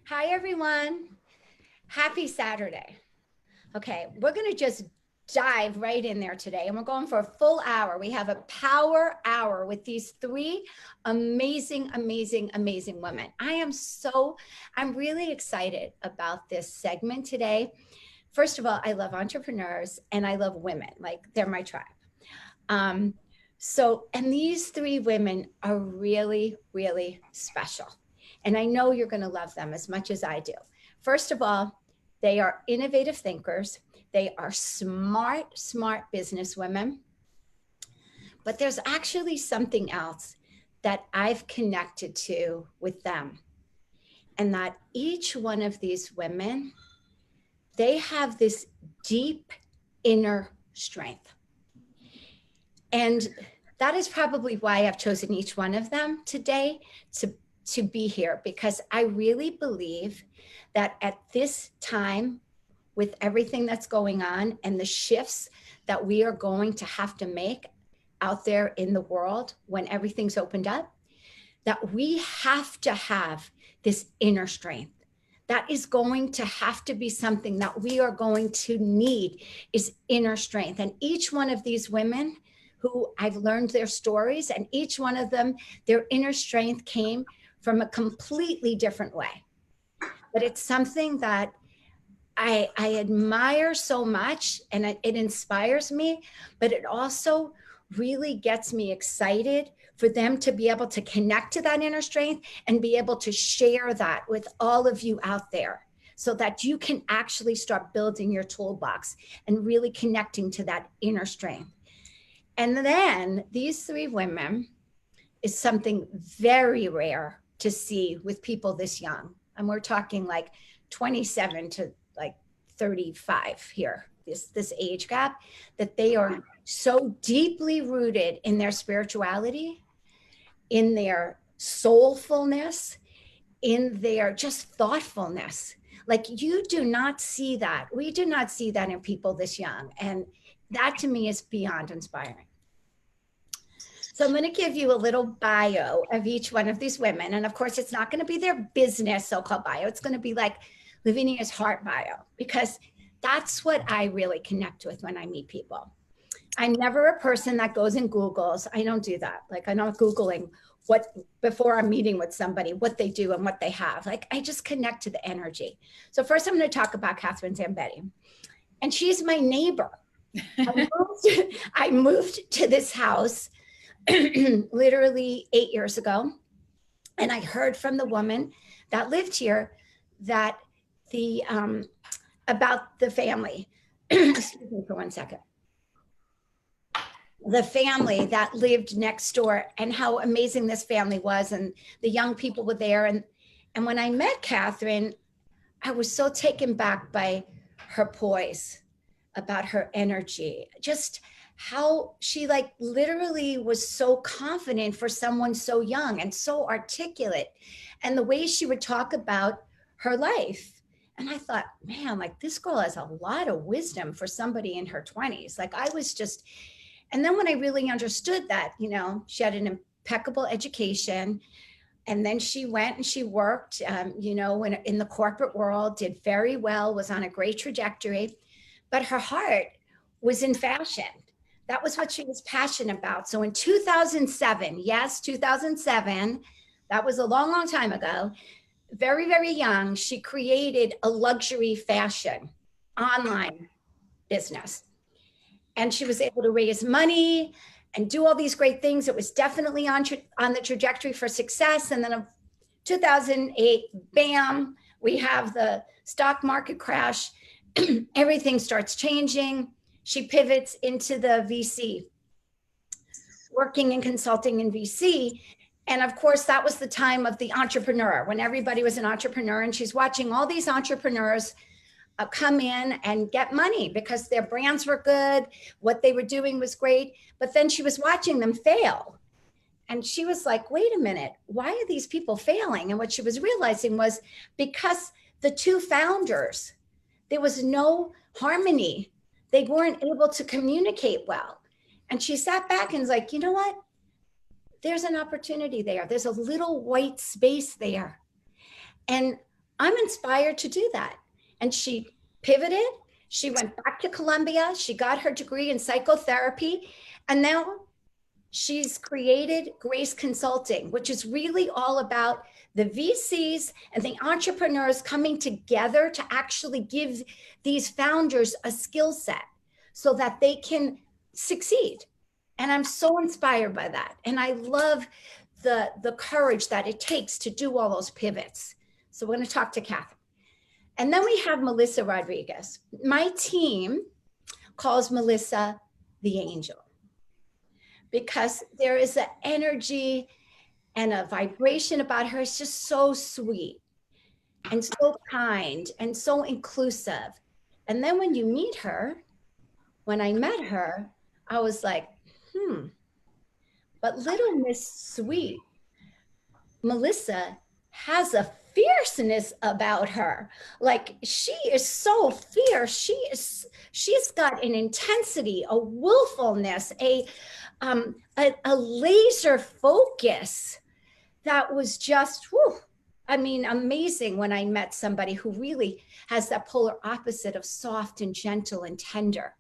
Hi, everyone. Happy Saturday. Okay, we're going to just dive right in there today, and we're going for a full hour. We have a power hour with these three amazing, amazing, amazing women. I'm really excited about this segment today. First of all, I love entrepreneurs and I love women, like they're my tribe. Um, and these three women are really, really special. And I know you're going to love them as much as I do. First of all, they are innovative thinkers. They are smart, smart business women. But there's actually something else that I've connected to with them. And that each one of these women, they have this deep inner strength. And that is probably why I've chosen each one of them today to be here, because I really believe that at this time, with everything that's going on and the shifts that we are going to have to make out there in the world when everything's opened up, that we have to have this inner strength. That is going to have to be something that we are going to need, is inner strength. And each one of these women who I've learned their stories, and each one of them, their inner strength came from a completely different way. But it's something that I admire so much, and it inspires me, but it also really gets me excited for them to be able to connect to that inner strength and be able to share that with all of you out there, so that you can actually start building your toolbox and really connecting to that inner strength. And then these three women is something very rare to see with people this young. And we're talking like 27 to like 35 here, this age gap, that they are so deeply rooted in their spirituality, in their soulfulness, in their just thoughtfulness. Like, you do not see that. We do not see that in people this young. And that to me is beyond inspiring. So I'm going to give you a little bio of each one of these women. And of course, it's not going to be their business so-called bio. It's going to be like Lavinia's heart bio, because that's what I really connect with when I meet people. I'm never a person that goes and Googles. I don't do that. Like, I'm not Googling what, before I'm meeting with somebody, what they do and what they have. Like, I just connect to the energy. So first I'm going to talk about Kathryn Zambetti. And she's my neighbor. I moved to this house literally 8 years ago. And I heard from the woman that lived here that about the family. Excuse me for 1 second. The family that lived next door, and how amazing this family was, and the young people were there. And when I met Kathryn, I was so taken back by her poise, about her energy, just how she like literally was so confident for someone so young and so articulate, and the way she would talk about her life. And I thought, man, like, this girl has a lot of wisdom for somebody in her 20s. Like, I was just, and then when I really understood that, she had an impeccable education, and then she went and she worked, in the corporate world, did very well, was on a great trajectory, but her heart was in fashion. That was what she was passionate about. So in 2007, yes, 2007, that was a long, long time ago, very, very young, she created a luxury fashion online business. And she was able to raise money and do all these great things. It was definitely on the trajectory for success. And then in 2008, bam, we have the stock market crash. Everything starts changing. She pivots into the VC, working and consulting in VC. And of course, that was the time of the entrepreneur, when everybody was an entrepreneur. And she's watching all these entrepreneurs come in and get money because their brands were good, what they were doing was great. But then she was watching them fail. And she was like, wait a minute, why are these people failing? And what she was realizing was because the two founders, there was no harmony. They weren't able to communicate well. And she sat back and was like, you know what? There's an opportunity there. There's a little white space there. And I'm inspired to do that. And she pivoted. She went back to Columbia. She got her degree in psychotherapy. And now she's created Grace Consulting, which is really all about the VCs and the entrepreneurs coming together to actually give these founders a skill set so that they can succeed. And I'm so inspired by that. And I love the courage that it takes to do all those pivots. So we're going to talk to Kathryn. And then we have Melissa Rodriguez. My team calls Melissa the angel because there is an energy and a vibration about her. It's just so sweet and so kind and so inclusive. And then when you meet her, when I met her, I was like, but little Miss Sweet, Melissa has a fierceness about her. Like she is so fierce. She's got an intensity, a willfulness, a laser focus that was just, whew, I mean, amazing when I met somebody who really has that polar opposite of soft and gentle and tender.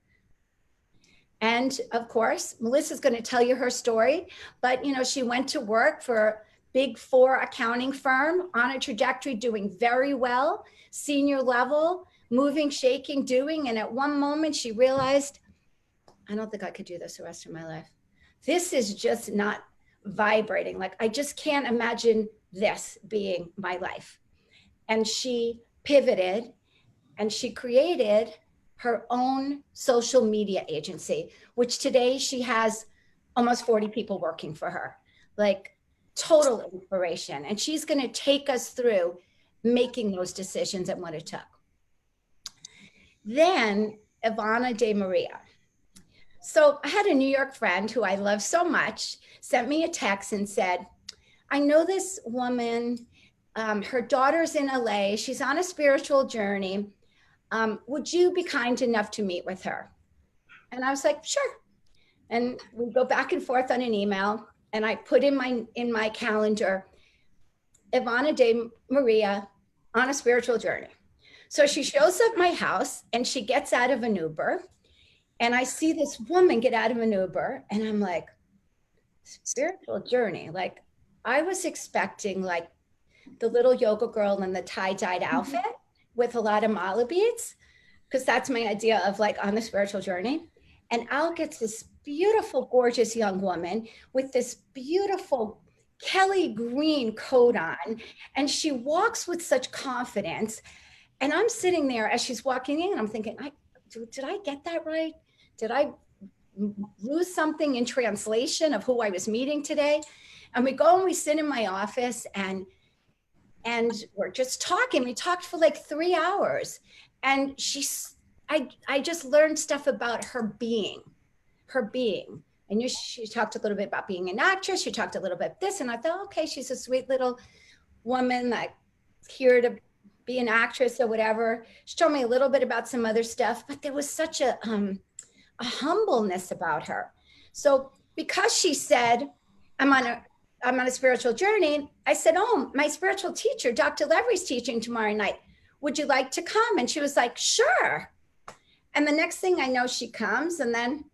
And of course, Melissa's going to tell you her story, but she went to work for Big Four accounting firm on a trajectory, doing very well, senior level, moving, shaking, doing. And at one moment she realized, I don't think I could do this the rest of my life. This is just not vibrating. Like, I just can't imagine this being my life. And she pivoted and she created her own social media agency, which today she has almost 40 people working for her. Like, total inspiration. And she's going to take us through making those decisions and what it took. Then Ivana de Maria. So I had a New York friend who I love so much, sent me a text and said, I know this woman, her daughter's in LA. She's on a spiritual journey. Would you be kind enough to meet with her? And I was like, sure. And we go back and forth on an email. And I put in my calendar, Ivana de Maria on a spiritual journey. So she shows up at my house and she gets out of an Uber. And I see this woman get out of an Uber. And I'm like, spiritual journey. Like, I was expecting like the little yoga girl in the tie-dyed outfit with a lot of mala beads, because that's my idea of like on the spiritual journey. And out gets this beautiful, gorgeous young woman with this beautiful Kelly green coat on. And she walks with such confidence. And I'm sitting there as she's walking in, I'm thinking, did I get that right? Did I lose something in translation of who I was meeting today? And we go and we sit in my office and we're just talking. We talked for like 3 hours. And I just learned stuff about her being. And she talked a little bit about being an actress. She talked a little bit this, and I thought, okay, she's a sweet little woman, like here to be an actress or whatever. She told me a little bit about some other stuff, but there was such a humbleness about her. So because she said, I'm on a spiritual journey, I said, oh, my spiritual teacher, Dr. Levery's teaching tomorrow night. Would you like to come? And she was like, sure. And the next thing I know, she comes, and then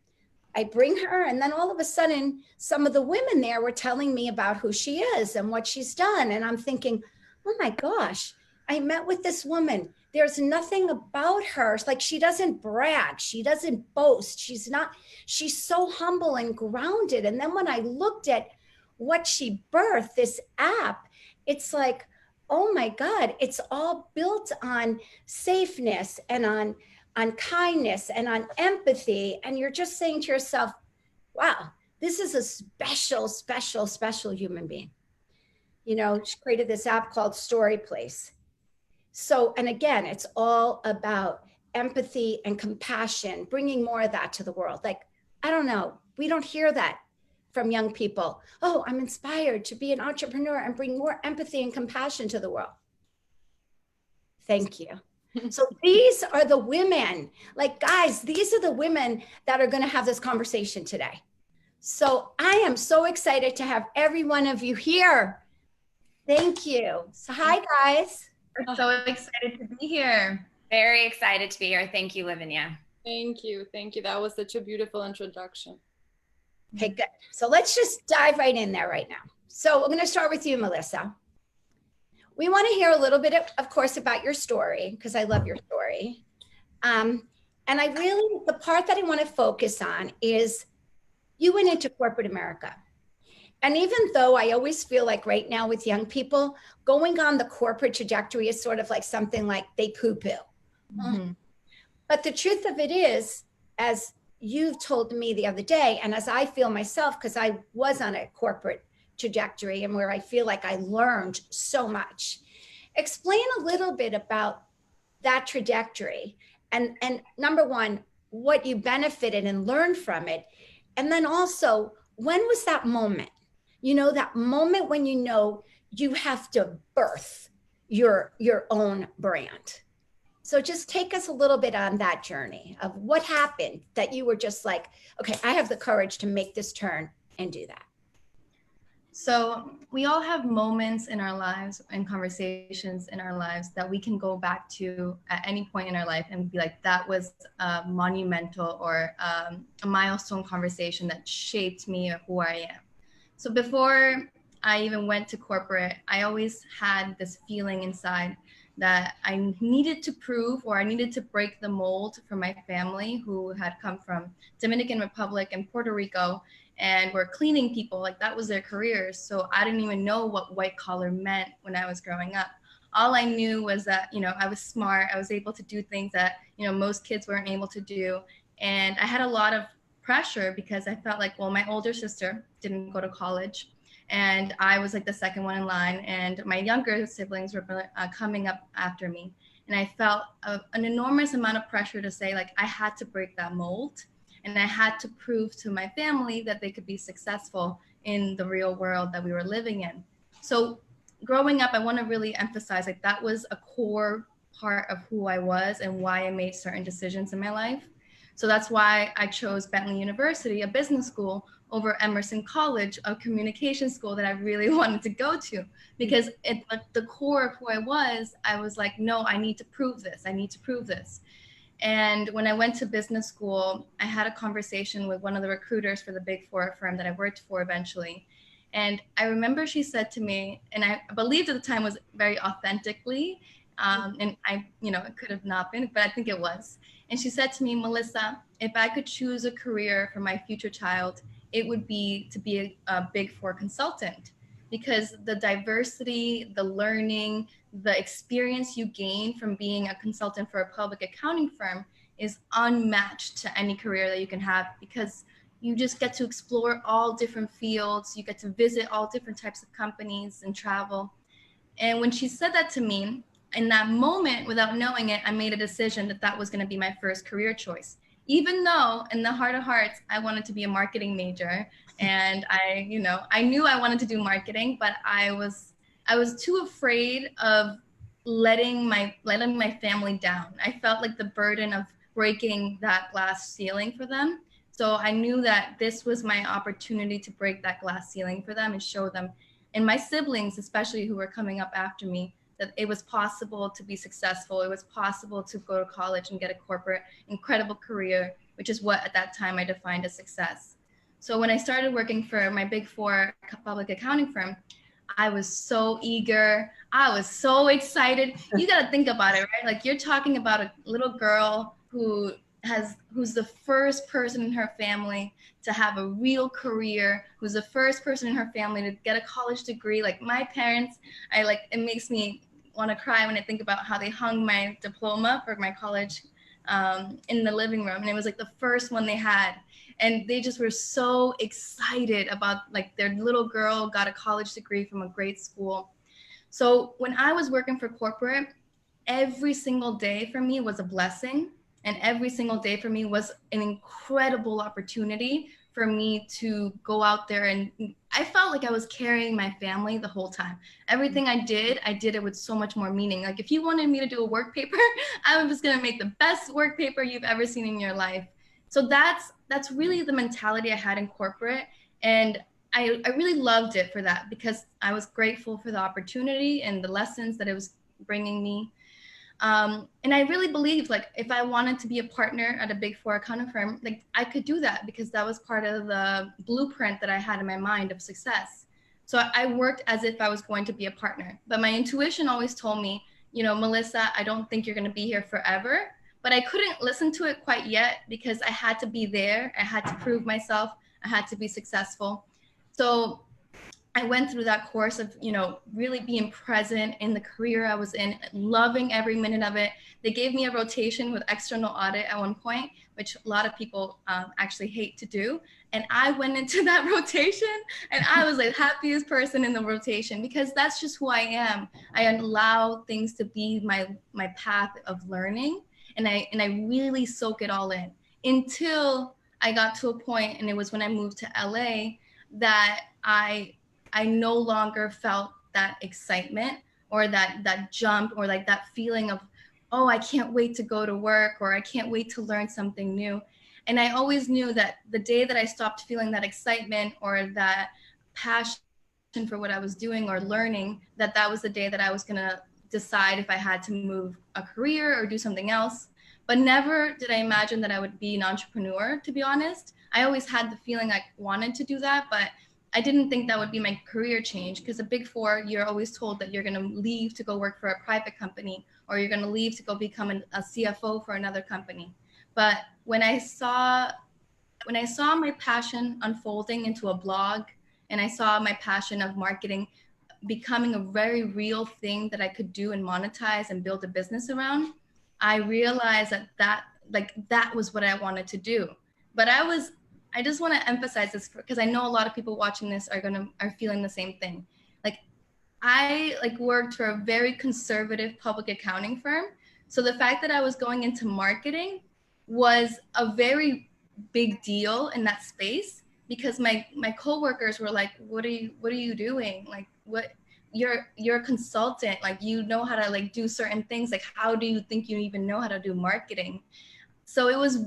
I bring her, and then all of a sudden, some of the women there were telling me about who she is and what she's done. And I'm thinking, oh my gosh, I met with this woman. There's nothing about her. It's like she doesn't brag. She doesn't boast. She's so humble and grounded. And then when I looked at what she birthed, this app, it's like, oh my God, it's all built on safeness and on kindness and on empathy. And you're just saying to yourself, wow, this is a special, special, special human being. She created this app called Story Place. So, and again, it's all about empathy and compassion, bringing more of that to the world. Like, I don't know, we don't hear that from young people. Oh, I'm inspired to be an entrepreneur and bring more empathy and compassion to the world. Thank you. So these are the women, like, guys, these are the women that are going to have this conversation today. So I am so excited to have every one of you here. Thank you. So hi, guys. We're so excited to be here. Very excited to be here. Thank you, Lavinia. Thank you. Thank you. That was such a beautiful introduction. Okay, good. So let's just dive right in there right now. So I'm going to start with you, Melissa. We want to hear a little bit, of course, about your story because I love your story. And I really, the part that I want to focus on is you went into corporate America. And even though I always feel like right now with young people, going on the corporate trajectory is sort of like something like they poo poo. Mm-hmm. But the truth of it is, as you've told me the other day, and as I feel myself, because I was on a corporate trajectory and where I feel like I learned so much, explain a little bit about that trajectory and number one, what you benefited and learned from it. And then also, when was that moment? You know, that moment when you know you have to birth your own brand. So just take us a little bit on that journey of what happened that you were just like, okay, I have the courage to make this turn and do that. So we all have moments in our lives and conversations in our lives that we can go back to at any point in our life and be like, that was a monumental or a milestone conversation that shaped me or who I am. So before I even went to corporate, I always had this feeling inside that I needed to prove or I needed to break the mold for my family who had come from Dominican Republic and Puerto Rico and were cleaning people. Like that was their careers. So I didn't even know what white collar meant when I was growing up. All I knew was that, you know, I was smart. I was able to do things that, you know, most kids weren't able to do. And I had a lot of pressure because I felt like, well, my older sister didn't go to college and I was like the second one in line and my younger siblings were coming up after me. And I felt an enormous amount of pressure to say like I had to break that mold and I had to prove to my family that they could be successful in the real world that we were living in. So growing up, I want to really emphasize like that was a core part of who I was and why I made certain decisions in my life. So that's why I chose Bentley University, a business school, over Emerson College, a communication school that I really wanted to go to. Because at the core of who I was like, no, I need to prove this. I need to prove this. And when I went to business school, I had a conversation with one of the recruiters for the Big Four firm that I worked for eventually. And I remember she said to me, and I believed at the time was very authentically, and I, you know, it could have not been, but I think it was. And she said to me, Melissa, if I could choose a career for my future child, it would be to be a Big Four consultant because the diversity, the learning, the experience you gain from being a consultant for a public accounting firm is unmatched to any career that you can have because you just get to explore all different fields. You get to visit all different types of companies and travel. And when she said that to me, in that moment, without knowing it, I made a decision that that was going to be my first career choice. Even though in the heart of hearts, I wanted to be a marketing major. And I, you know, I knew I wanted to do marketing, but I was too afraid of letting my family down. I felt like the burden of breaking that glass ceiling for them. So I knew that this was my opportunity to break that glass ceiling for them and show them, and my siblings, especially who were coming up after me, that it was possible to be successful. It was possible to go to college and get a corporate, incredible career, which is what at that time I defined as success. So when I started working for my Big Four public accounting firm, I was so eager. I was so excited. You got to think about it, right? Like you're talking about a little girl who's the first person in her family to have a real career, who's the first person in her family to get a college degree. Like my parents, it makes me want to cry when I think about how they hung my diploma for my college in the living room. And it was like the first one they had. And they just were so excited about like their little girl got a college degree from a great school. So when I was working for corporate, every single day for me was a blessing. And every single day for me was an incredible opportunity for me to go out there. And I felt like I was carrying my family the whole time. Everything I did it with so much more meaning. Like if you wanted me to do a work paper, I was going to make the best work paper you've ever seen in your life. So that's really the mentality I had in corporate. And I really loved it for that because I was grateful for the opportunity and the lessons that it was bringing me. And I really believed, like, if I wanted to be a partner at a Big Four accounting firm, like, I could do that because that was part of the blueprint that I had in my mind of success. So I worked as if I was going to be a partner. But my intuition always told me, you know, Melissa, I don't think you're going to be here forever. But I couldn't listen to it quite yet because I had to be there. I had to prove myself. I had to be successful. So I went through that course of, you know, really being present in the career I was in, loving every minute of it. They gave me a rotation with external audit at one point, which a lot of people actually hate to do. And I went into that rotation and I was like happiest person in the rotation because that's just who I am. I allow things to be my path of learning, and I really soak it all in until I got to a point, and it was when I moved to LA, that I no longer felt that excitement or that jump or like that feeling of, oh, I can't wait to go to work or I can't wait to learn something new. And I always knew that the day that I stopped feeling that excitement or that passion for what I was doing or learning, that was the day that I was going to decide if I had to move a career or do something else. But never did I imagine that I would be an entrepreneur, to be honest. I always had the feeling I wanted to do that, but I didn't think that would be my career change, because a Big Four, you're always told that you're going to leave to go work for a private company, or you're going to leave to go become a CFO for another company. But when I saw my passion unfolding into a blog, and I saw my passion of marketing becoming a very real thing that I could do and monetize and build a business around, I realized that was what I wanted to do. But I just want to emphasize this because I know a lot of people watching this are feeling the same thing. Like, I worked for a very conservative public accounting firm. So the fact that I was going into marketing was a very big deal in that space, because my coworkers were like, what are you doing? Like, what, you're a consultant, like, you know how to like do certain things. Like, how do you think you even know how to do marketing? So it was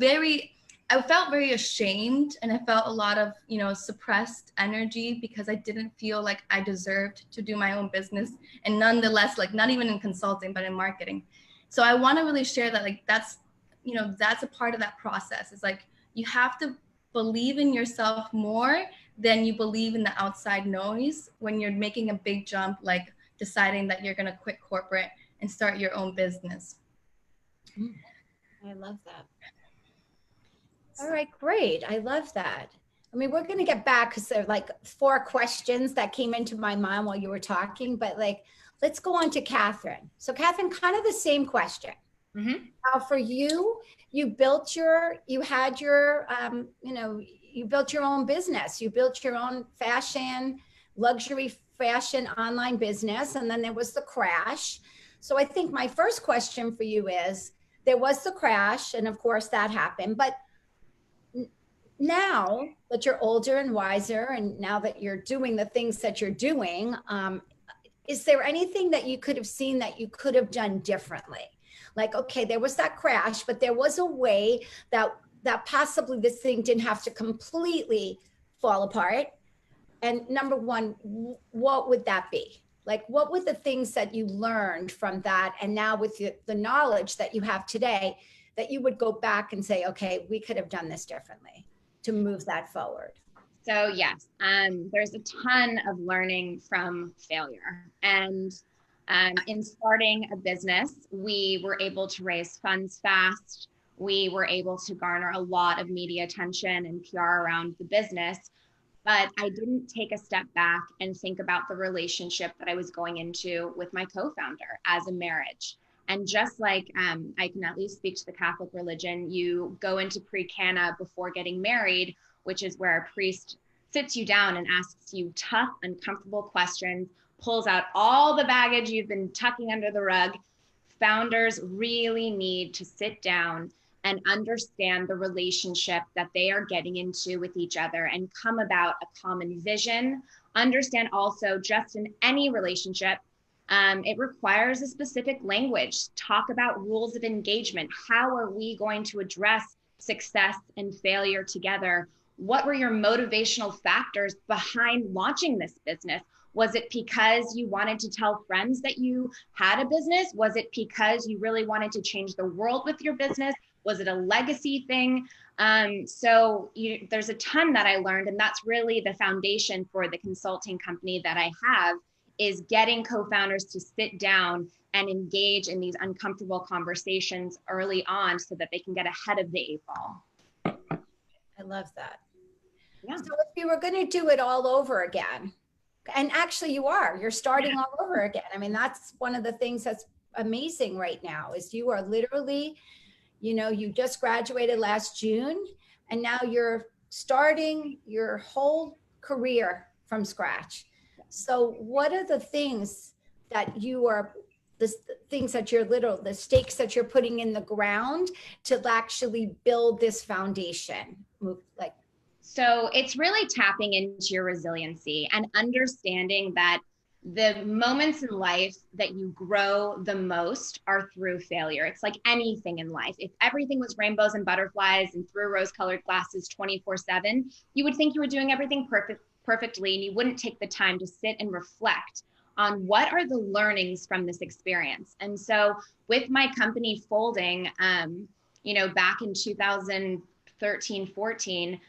I felt very ashamed, and I felt a lot of, you know, suppressed energy because I didn't feel like I deserved to do my own business, and nonetheless, like, not even in consulting, but in marketing. So I want to really share that, like, that's a part of that process. It's like, you have to believe in yourself more than you believe in the outside noise when you're making a big jump, like deciding that you're going to quit corporate and start your own business. I love that. All right, great. I love that. I mean, we're going to get back because there are like 4 questions that came into my mind while you were talking, but like, let's go on to Kathryn. So Kathryn, kind of the same question. Mm-hmm. Now for you, you built your own business. You built your own luxury fashion online business. And then there was the crash. So I think my first question for you is, there was the crash, and of course that happened, but now that you're older and wiser, and now that you're doing the things that you're doing, is there anything that you could have seen that you could have done differently? Like, okay, there was that crash, but there was a way that possibly this thing didn't have to completely fall apart. And number one, what would that be? Like, what were the things that you learned from that? And now with the knowledge that you have today, that you would go back and say, okay, we could have done this differently to move that forward? So yes, there's a ton of learning from failure. And in starting a business, we were able to raise funds fast. We were able to garner a lot of media attention and PR around the business. But I didn't take a step back and think about the relationship that I was going into with my co-founder as a marriage. And just like I can at least speak to the Catholic religion, you go into pre-cana before getting married, which is where a priest sits you down and asks you tough, uncomfortable questions, pulls out all the baggage you've been tucking under the rug. Founders really need to sit down and understand the relationship that they are getting into with each other and come about a common vision. Understand also, just in any relationship, it requires a specific language. Talk about rules of engagement. How are we going to address success and failure together? what were your motivational factors behind launching this business? Was it because you wanted to tell friends that you had a business? Was it because you really wanted to change the world with your business? Was it a legacy thing? There's a ton that I learned, and that's really the foundation for the consulting company that I have, is getting co-founders to sit down and engage in these uncomfortable conversations early on so that they can get ahead of the 8-ball. I love that. Yeah. So if you were going to do it all over again, and actually you're starting all over again. I mean, that's one of the things that's amazing right now is you are literally, you just graduated last June and now you're starting your whole career from scratch. So what are the things that the stakes that you're putting in the ground to actually build this foundation? So it's really tapping into your resiliency and understanding that the moments in life that you grow the most are through failure. It's like anything in life. If everything was rainbows and butterflies and through rose-colored glasses 24/7, you would think you were doing everything perfectly, and you wouldn't take the time to sit and reflect on what are the learnings from this experience. And so with my company folding, back in 2013, 14,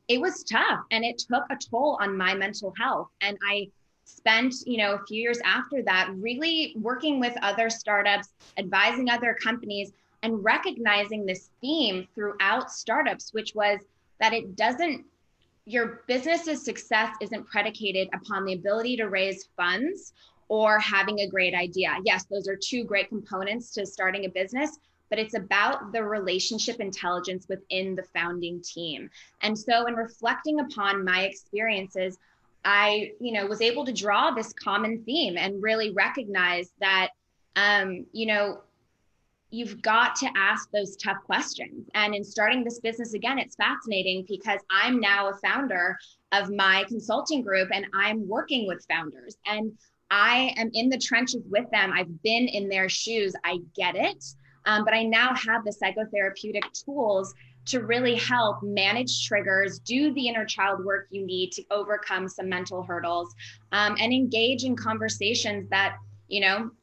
it was tough and it took a toll on my mental health. And I spent, a few years after that, really working with other startups, advising other companies, and recognizing this theme throughout startups, which was that your business's success isn't predicated upon the ability to raise funds or having a great idea. Yes, those are two great components to starting a business, but it's about the relationship intelligence within the founding team. And so in reflecting upon my experiences, I, was able to draw this common theme and really recognize that, you've got to ask those tough questions. And in starting this business again, it's fascinating because I'm now a founder of my consulting group and I'm working with founders and I am in the trenches with them. I've been in their shoes. I get it. But I now have the psychotherapeutic tools to really help manage triggers, do the inner child work you need to overcome some mental hurdles, and engage in conversations that,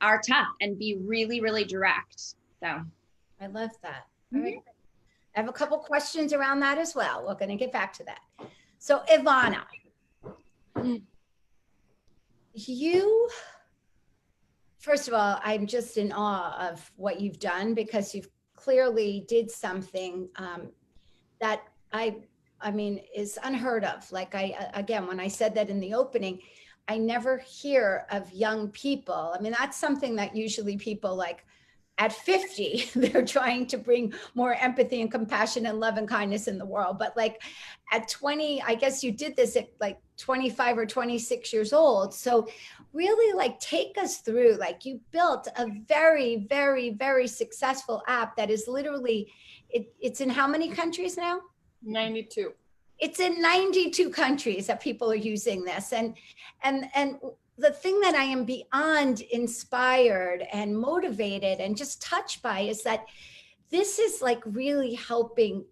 are tough and be really, really direct. So I love that. All right. I have a couple questions around that as well. We're going to get back to that. So Ivana, first of all, I'm just in awe of what you've done because you've clearly did something that I mean, is unheard of. Like again, when I said that in the opening, I never hear of young people. I mean, that's something that usually people like at 50, they're trying to bring more empathy and compassion and love and kindness in the world. But like at 20, I guess you did this at like 25 or 26 years old. So really like take us through, like you built a very, very, very successful app that is literally, it's in how many countries now? 92. It's in 92 countries that people are using this. And the thing that I am beyond inspired and motivated and just touched by is that this is like really helping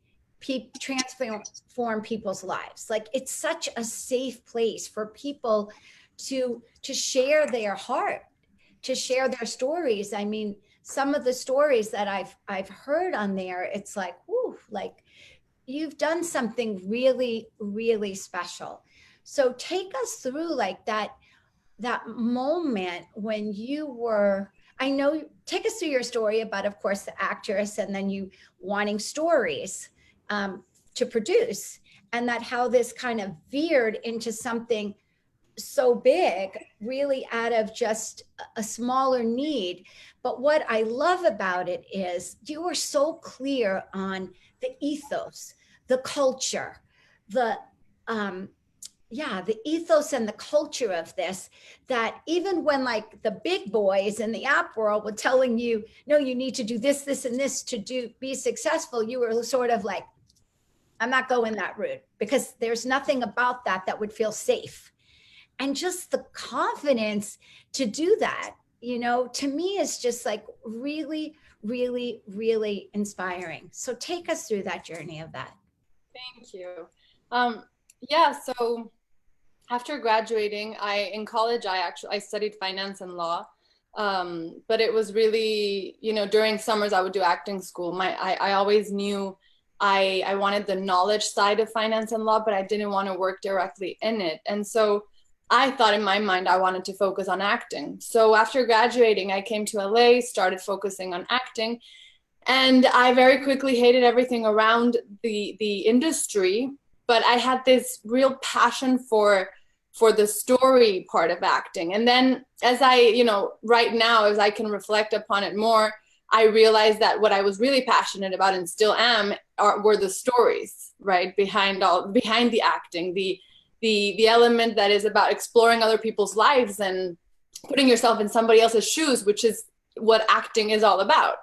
transform people's lives. Like it's such a safe place for people to share their heart, to share their stories. I mean, some of the stories that I've heard on there, it's like, whoo, like you've done something really, really special. So take us through like that moment when you were, take us through your story about, of course, the actress and then you wanting stories to produce, and that how this kind of veered into something so big, really out of just a smaller need. But what I love about it is you are so clear on the ethos, the culture, the ethos and the culture of this, that even when like the big boys in the app world were telling you, no, you need to do this, this, and this to be successful, you were sort of like, I'm not going that route because there's nothing about that would feel safe. And just the confidence to do that, to me is just like really, really, really inspiring. So take us through that journey of that. Thank you. Yeah, so after graduating, in college, I studied finance and law. But it was really, during summers I would do acting school. I always knew I wanted the knowledge side of finance and law, but I didn't want to work directly in it. And so I thought in my mind I wanted to focus on acting. So after graduating, I came to LA, started focusing on acting, and I very quickly hated everything around the industry. But I had this real passion for the story part of acting. And then as I, right now, as I can reflect upon it more, I realized that what I was really passionate about and still am were the stories, right? Behind the acting, the element that is about exploring other people's lives and putting yourself in somebody else's shoes, which is what acting is all about.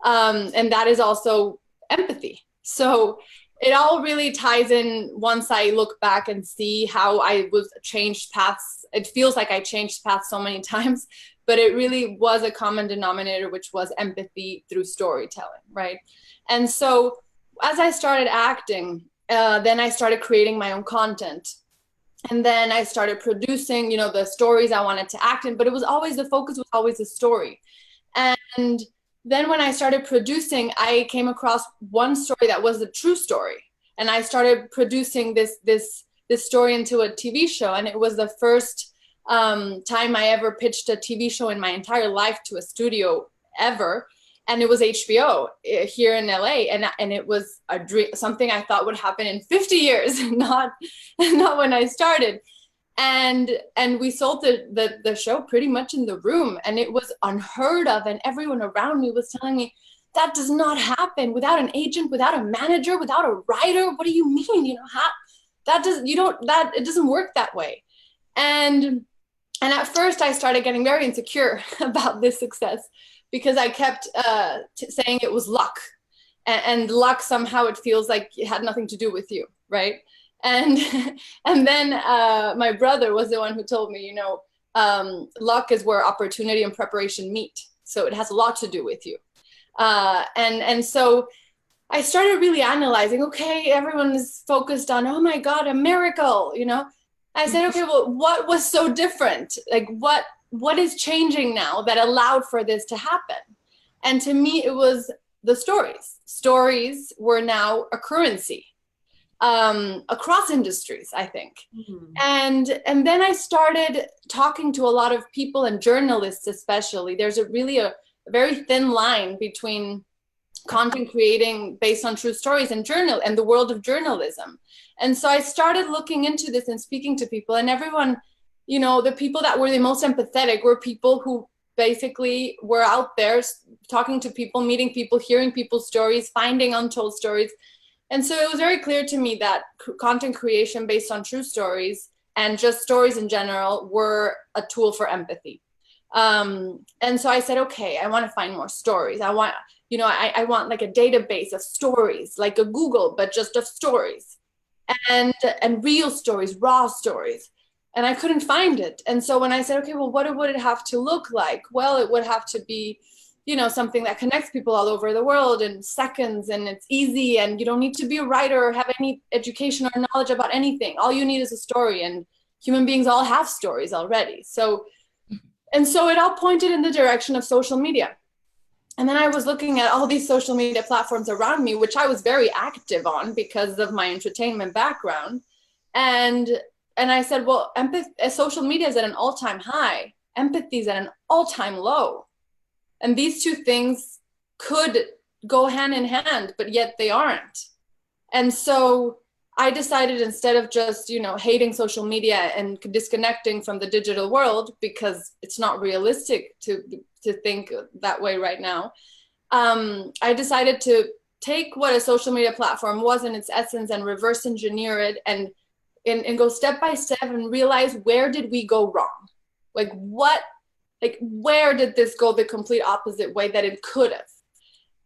And that is also empathy. So it all really ties in once I look back and see how I was changed paths. It feels like I changed paths so many times, but it really was a common denominator, which was empathy through storytelling, right? And so as I started acting, then I started creating my own content. And then I started producing, the stories I wanted to act in, but it was always, the focus was always the story. And then when I started producing, I came across one story that was a true story. And I started producing this story into a TV show. And it was the first time I ever pitched a TV show in my entire life to a studio ever. And it was HBO here in LA. And it was a dream, something I thought would happen in 50 years, not when I started. And we sold the show pretty much in the room, and it was unheard of. And everyone around me was telling me, that does not happen without an agent, without a manager, without a writer. What do you mean? It doesn't work that way. And at first I started getting very insecure about this success, because I kept saying it was luck, and luck, somehow it feels like it had nothing to do with you, right? And then my brother was the one who told me, luck is where opportunity and preparation meet. So it has a lot to do with you. And so I started really analyzing, okay, everyone is focused on, oh my God, a miracle, I said, okay, well, what was so different? Like, what is changing now that allowed for this to happen? And to me, it was the stories. Stories were now a currency across industries, I think. Mm-hmm. And then I started talking to a lot of people, and journalists especially. There's a very thin line between content creating based on true stories and the world of journalism. And so I started looking into this and speaking to people, and everyone, the people that were the most empathetic were people who basically were out there talking to people, meeting people, hearing people's stories, finding untold stories. And so it was very clear to me that content creation based on true stories and just stories in general were a tool for empathy. And so I said, okay, I want to find more stories. I want like a database of stories, like a Google, but just of stories, and real stories, raw stories. And I couldn't find it. And so when I said, okay, well, what would it have to look like? Well, it would have to be, something that connects people all over the world in seconds, and it's easy, and you don't need to be a writer or have any education or knowledge about anything. All you need is a story, and human beings all have stories already. So it all pointed in the direction of social media. And then I was looking at all these social media platforms around me, which I was very active on because of my entertainment background. And I said, well, social media is at an all-time high. Empathy is at an all-time low. And these two things could go hand in hand, but yet they aren't. And so I decided, instead of just, hating social media and disconnecting from the digital world, because it's not realistic to think that way right now, I decided to take what a social media platform was in its essence and reverse engineer it, and go step by step and realize, where did we go wrong? Where did this go the complete opposite way that it could have?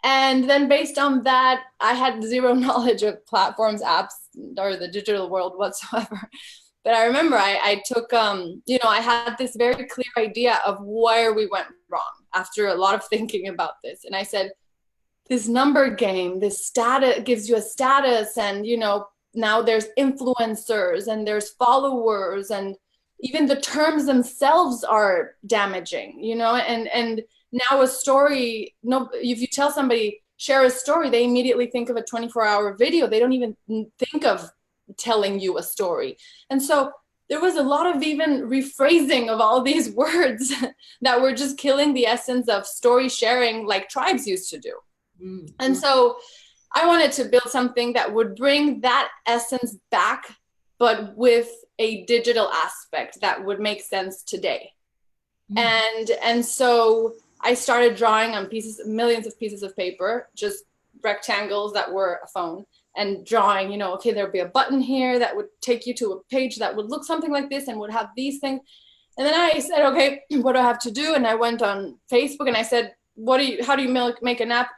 And then based on that, I had zero knowledge of platforms, apps, or the digital world whatsoever. But I remember I took, I had this very clear idea of where we went wrong after a lot of thinking about this. And I said, this number game, this status gives you a status, and now there's influencers and there's followers, and even the terms themselves are damaging, and now a story, no, if you tell somebody share a story, they immediately think of a 24-hour video. They don't even think of telling you a story. And so there was a lot of even rephrasing of all these words that were just killing the essence of story sharing like tribes used to do. Mm-hmm. And so I wanted to build something that would bring that essence back, but with a digital aspect that would make sense today. Mm-hmm. And so I started drawing on millions of pieces of paper, just rectangles that were a phone, and drawing, okay, there'd be a button here that would take you to a page that would look something like this and would have these things. And then I said, okay, what do I have to do? And I went on Facebook and I said, how do you make an app?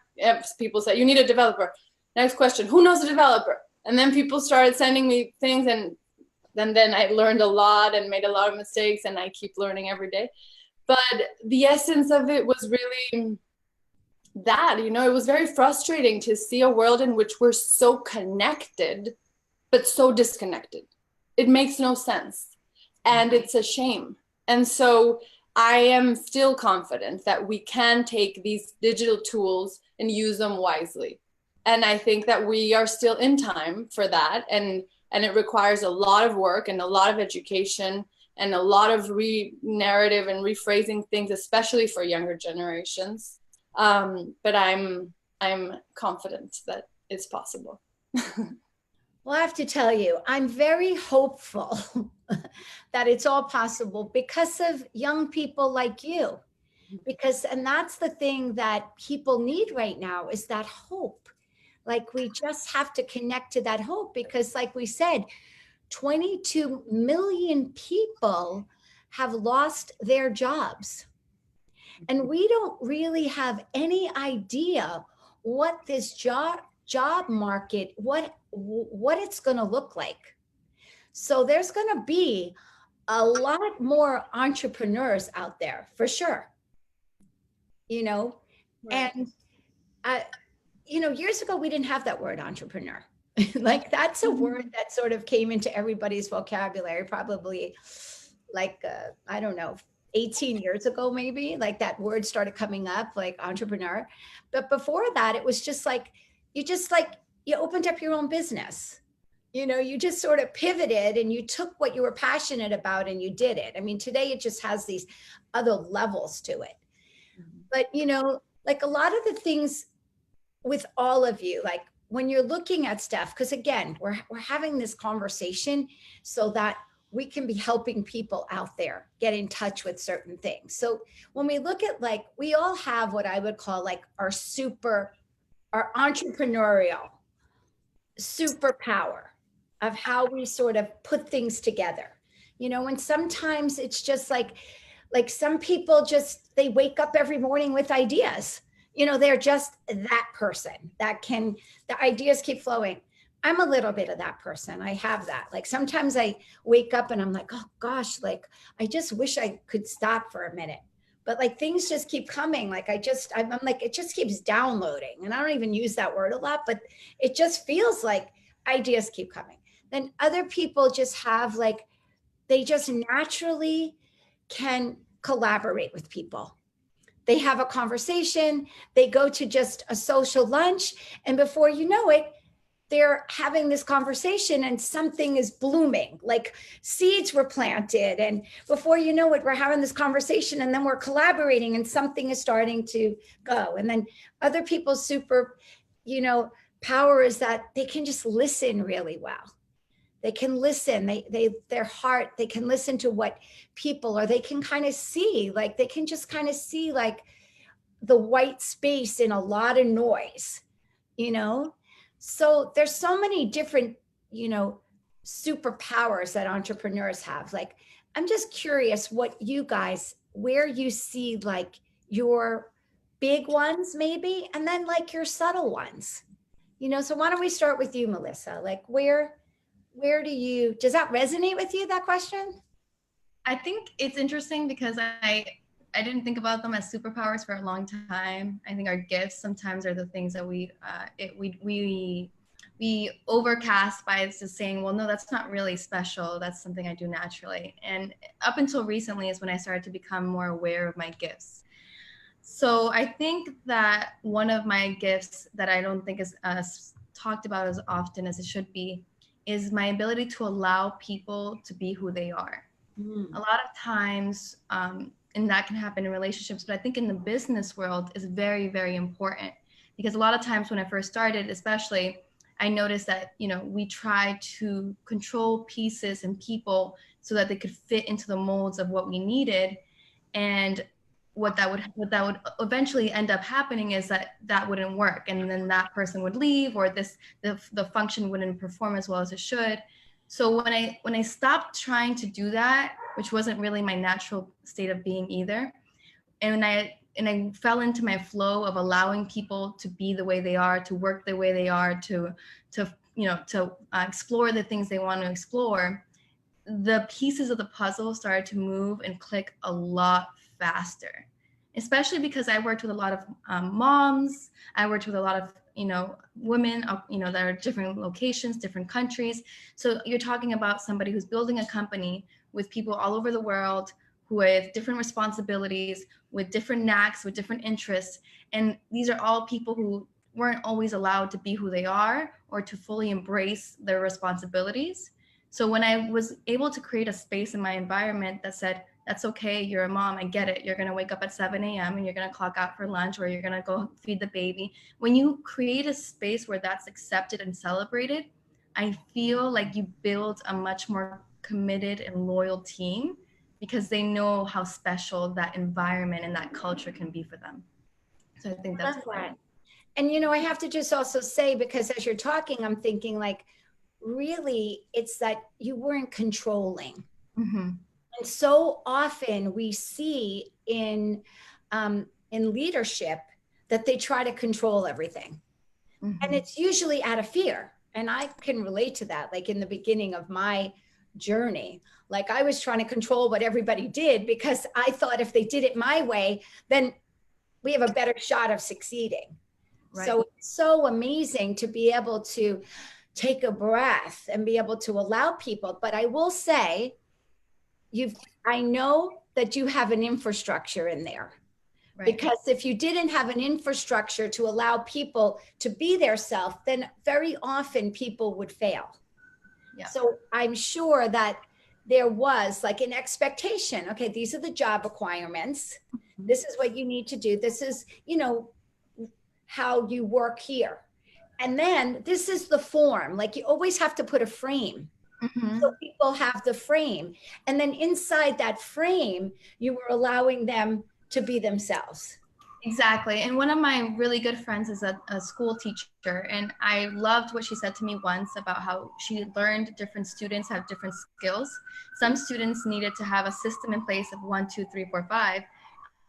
People said, you need a developer. Next question, who knows a developer? And then people started sending me things, and then I learned a lot and made a lot of mistakes, and I keep learning every day. But the essence of it was really that, it was very frustrating to see a world in which we're so connected, but so disconnected. It makes no sense. And it's a shame. And so I am still confident that we can take these digital tools and use them wisely. And I think that we are still in time for that. And it requires a lot of work and a lot of education and a lot of narrative and rephrasing things, especially for younger generations. But I'm confident that it's possible. Well, I have to tell you, I'm very hopeful that it's all possible because of young people like you. And that's the thing that people need right now, is that hope. Like, we just have to connect to that hope, because like we said, 22 million people have lost their jobs. And we don't really have any idea what this job market, what it's going to look like. So there's going to be a lot more entrepreneurs out there for sure. Right. And years ago we didn't have that word entrepreneur. Like, that's a word that sort of came into everybody's vocabulary probably like I don't know, 18 years ago, maybe, like that word started coming up, like entrepreneur. But before that, it was just like, you opened up your own business. You just sort of pivoted and you took what you were passionate about and you did it. I mean, today it just has these other levels to it. But, like a lot of the things with all of you, like when you're looking at stuff, because again, we're having this conversation so that we can be helping people out there get in touch with certain things. So when we look at, like, we all have what I would call like our entrepreneurial superpower of how we sort of put things together, and sometimes it's just like some people they wake up every morning with ideas, they're just that person the ideas keep flowing. I'm a little bit of that person. I have that. Like, sometimes I wake up and I'm like, oh gosh, like, I just wish I could stop for a minute. But like, things just keep coming. Like, I'm like, it just keeps downloading. And I don't even use that word a lot, but it just feels like ideas keep coming. Then other people just have they just naturally can collaborate with people. They have a conversation, they go to just a social lunch, and before you know it, they're having this conversation and something is blooming, like seeds were planted. And before you know it, we're having this conversation and then we're collaborating and something is starting to go. And then other people's power is that they can just listen really well. They can listen, their heart, they can listen to what people, or they can kind of see, like, they can just kind of see like the white space in a lot of noise, So there's so many different, superpowers that entrepreneurs have. Like, I'm just curious where you see like your big ones maybe, and then like your subtle ones, so why don't we start with you, Melissa? Like, where does that resonate with you, that question? I think it's interesting because I didn't think about them as superpowers for a long time. I think our gifts sometimes are the things that we overcast by just saying, well, no, that's not really special. That's something I do naturally. And up until recently is when I started to become more aware of my gifts. So I think that one of my gifts that I don't think is talked about as often as it should be is my ability to allow people to be who they are. A lot of times, and that can happen in relationships, but I think in the business world is very, very important, because a lot of times when I first started, especially, I noticed that, we try to control pieces and people so that they could fit into the molds of what we needed. And what that would eventually end up happening is that wouldn't work, and then that person would leave, or the function wouldn't perform as well as it should. So when I stopped trying to do that, which wasn't really my natural state of being either, and I fell into my flow of allowing people to be the way they are, to work the way they are, to explore the things they want to explore, the pieces of the puzzle started to move and click a lot faster, especially because I worked with a lot of moms. I worked with a lot of women, that are different locations, different countries. So you're talking about somebody who's building a company with people all over the world, who with different responsibilities, with different knacks, with different interests. And these are all people who weren't always allowed to be who they are or to fully embrace their responsibilities. So when I was able to create a space in my environment that said, that's okay, you're a mom, I get it. You're going to wake up at 7 a.m. and you're going to clock out for lunch, or you're going to go feed the baby. When you create a space where that's accepted and celebrated, I feel like you build a much more committed and loyal team, because they know how special that environment and that culture can be for them. So I think that's important. And, I have to just also say, because as you're talking, I'm thinking like, really, it's that you weren't controlling. Mm-hmm. And so often we see in leadership that they try to control everything. Mm-hmm. And it's usually out of fear. And I can relate to that. Like in the beginning of my journey, like I was trying to control what everybody did, because I thought if they did it my way, then we have a better shot of succeeding. Right. So it's so amazing to be able to take a breath and be able to allow people. But I will say, I know that you have an infrastructure in there. Right. Because if you didn't have an infrastructure to allow people to be their self, then very often people would fail. Yeah. So I'm sure that there was like an expectation. Okay, these are the job requirements. Mm-hmm. This is what you need to do. This is, how you work here. And then this is the form. Like you always have to put a frame. Mm-hmm. So people have the frame. And then inside that frame, you were allowing them to be themselves. Exactly. And one of my really good friends is a school teacher. And I loved what she said to me once about how she learned different students have different skills. Some students needed to have a system in place of 1, 2, 3, 4, 5.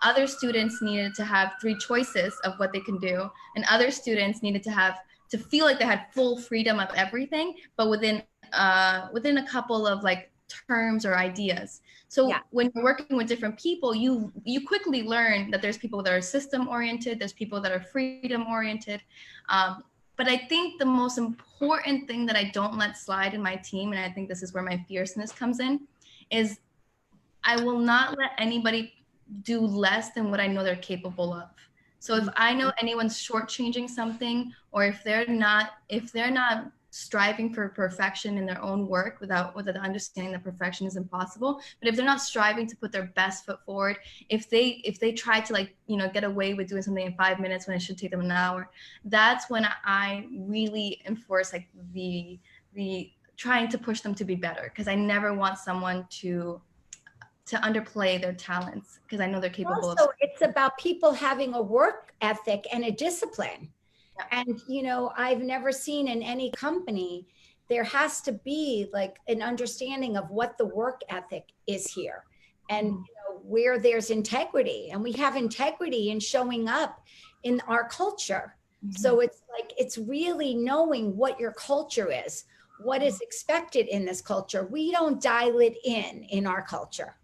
Other students needed to have 3 choices of what they can do. And other students needed to feel like they had full freedom of everything, but within a couple of like terms or ideas. So yeah. When you're working with different people, you quickly learn that there's people that are system oriented, there's people that are freedom oriented. But I think the most important thing that I don't let slide in my team, and I think this is where my fierceness comes in, is I will not let anybody do less than what I know they're capable of. So if I know anyone's shortchanging something, or if they're not striving for perfection in their own work without understanding that perfection is impossible, but if they're not striving to put their best foot forward, if they try to get away with doing something in 5 minutes when it should take them an hour, that's when I really enforce like the trying to push them to be better, because I never want someone to underplay their talents, because I know they're capable also, it's about people having a work ethic and a discipline. Yeah. And, I've never seen in any company, there has to be like an understanding of what the work ethic is here, and where there's integrity, and we have integrity in showing up in our culture. Mm-hmm. So it's like, it's really knowing what your culture is, what is expected in this culture. We don't dial it in our culture.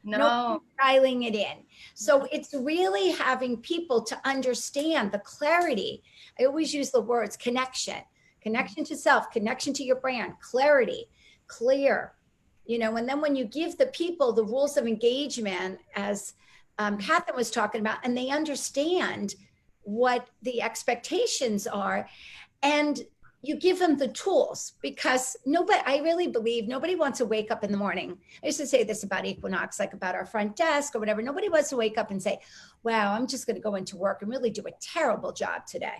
No. Dialing it in. So it's really having people to understand the clarity. I always use the words connection to self, connection to your brand, clarity, clear, and then when you give the people the rules of engagement, as Kathryn was talking about, and they understand what the expectations are, and you give them the tools, because I really believe nobody wants to wake up in the morning. I used to say this about Equinox, like about our front desk or whatever. Nobody wants to wake up and say, wow, I'm just going to go into work and really do a terrible job today.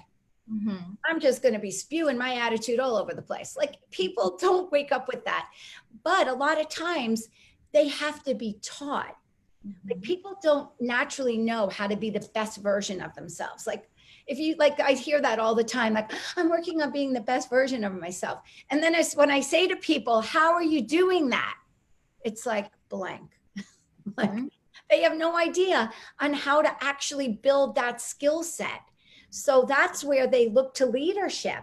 Mm-hmm. I'm just going to be spewing my attitude all over the place. Like, people don't wake up with that. But a lot of times they have to be taught. Mm-hmm. Like, people don't naturally know how to be the best version of themselves. Like, I hear that all the time, like, I'm working on being the best version of myself. And then when I say to people, how are you doing that? It's like blank. Like, mm-hmm. They have no idea on how to actually build that skill set. So that's where they look to leadership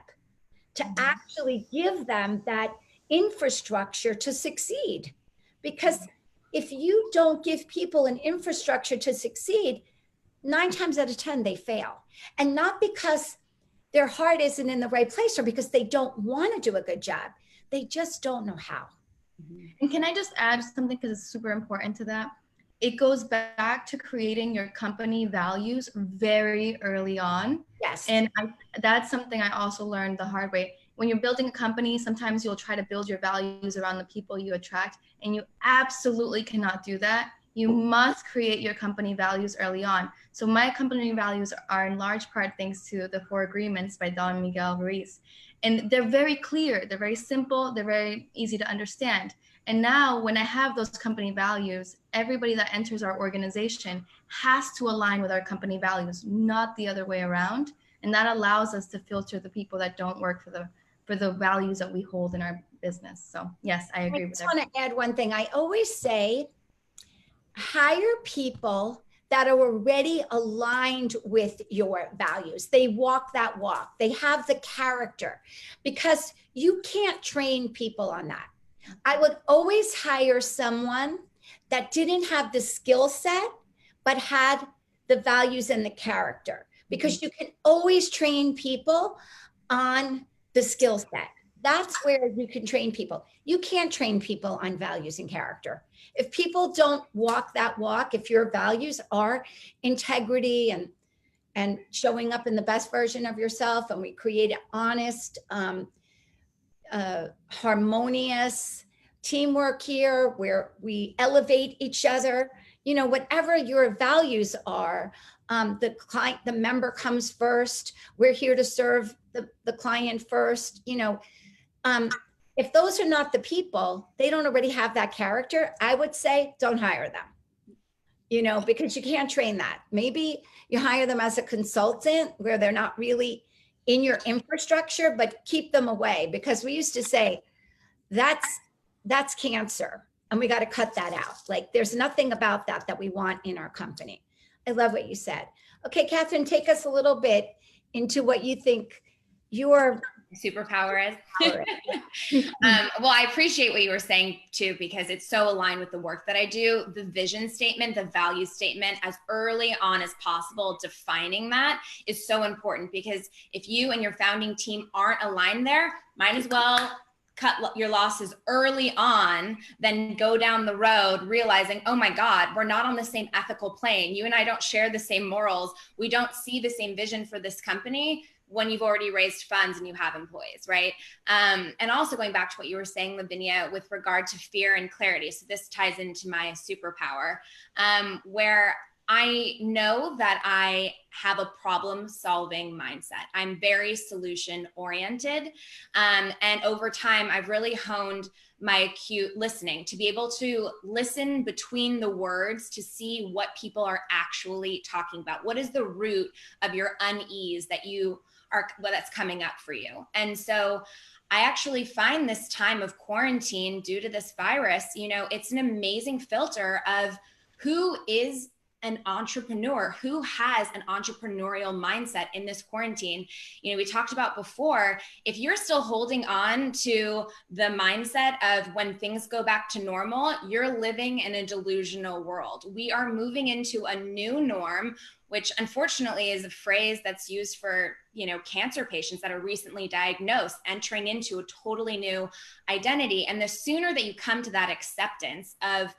to actually give them that infrastructure to succeed. Because if you don't give people an infrastructure to succeed, 9 times out of 10, they fail. And not because their heart isn't in the right place or because they don't want to do a good job. They just don't know how. And can I just add something, because it's super important to that? It goes back to creating your company values very early on. Yes. And that's something I also learned the hard way. When you're building a company, sometimes you'll try to build your values around the people you attract, and you absolutely cannot do that. You must create your company values early on. So my company values are in large part thanks to the 4 Agreements by Don Miguel Ruiz. And they're very clear, they're very simple, they're very easy to understand. And now when I have those company values, everybody that enters our organization has to align with our company values, not the other way around. And that allows us to filter the people that don't work for the values that we hold in our business. So yes, I agree with that. I just want to add one thing. I always say, hire people that are already aligned with your values. They walk that walk. They have the character, because you can't train people on that. I would always hire someone that didn't have the skill set, but had the values and the character, because you can always train people on the skill set. That's where you can train people. You can't train people on values and character. If people don't walk that walk, if your values are integrity and showing up in the best version of yourself, and we create an honest, harmonious teamwork here where we elevate each other, whatever your values are, the member comes first. We're here to serve the client first. If those are not the people, they don't already have that character, I would say don't hire them, because you can't train that. Maybe you hire them as a consultant where they're not really in your infrastructure, but keep them away, because we used to say that's cancer and we got to cut that out. Like, there's nothing about that we want in our company. I love what you said. Okay, Kathryn, take us a little bit into what you think your superpower is. Well, I appreciate what you were saying too, because it's so aligned with the work that I do. The vision statement, the value statement, as early on as possible, defining that is so important, because if you and your founding team aren't aligned there, might as well cut your losses early on, then go down the road realizing, oh my God, we're not on the same ethical plane. You and I don't share the same morals. We don't see the same vision for this company when you've already raised funds and you have employees, right? And also going back to what you were saying, Lavinia, with regard to fear and clarity. So this ties into my superpower, where I know that I have a problem-solving mindset. I'm very solution-oriented. And over time, I've really honed my acute listening to be able to listen between the words to see what people are actually talking about. What is the root of your unease that's coming up for you? And so I actually find this time of quarantine due to this virus, it's an amazing filter of who is an entrepreneur, who has an entrepreneurial mindset in this quarantine. You know, we talked about before, if you're still holding on to the mindset of when things go back to normal, you're living in a delusional world. We are moving into a new norm, which unfortunately is a phrase that's used for, you know, cancer patients that are recently diagnosed, entering into a totally new identity. And the sooner that you come to that acceptance of,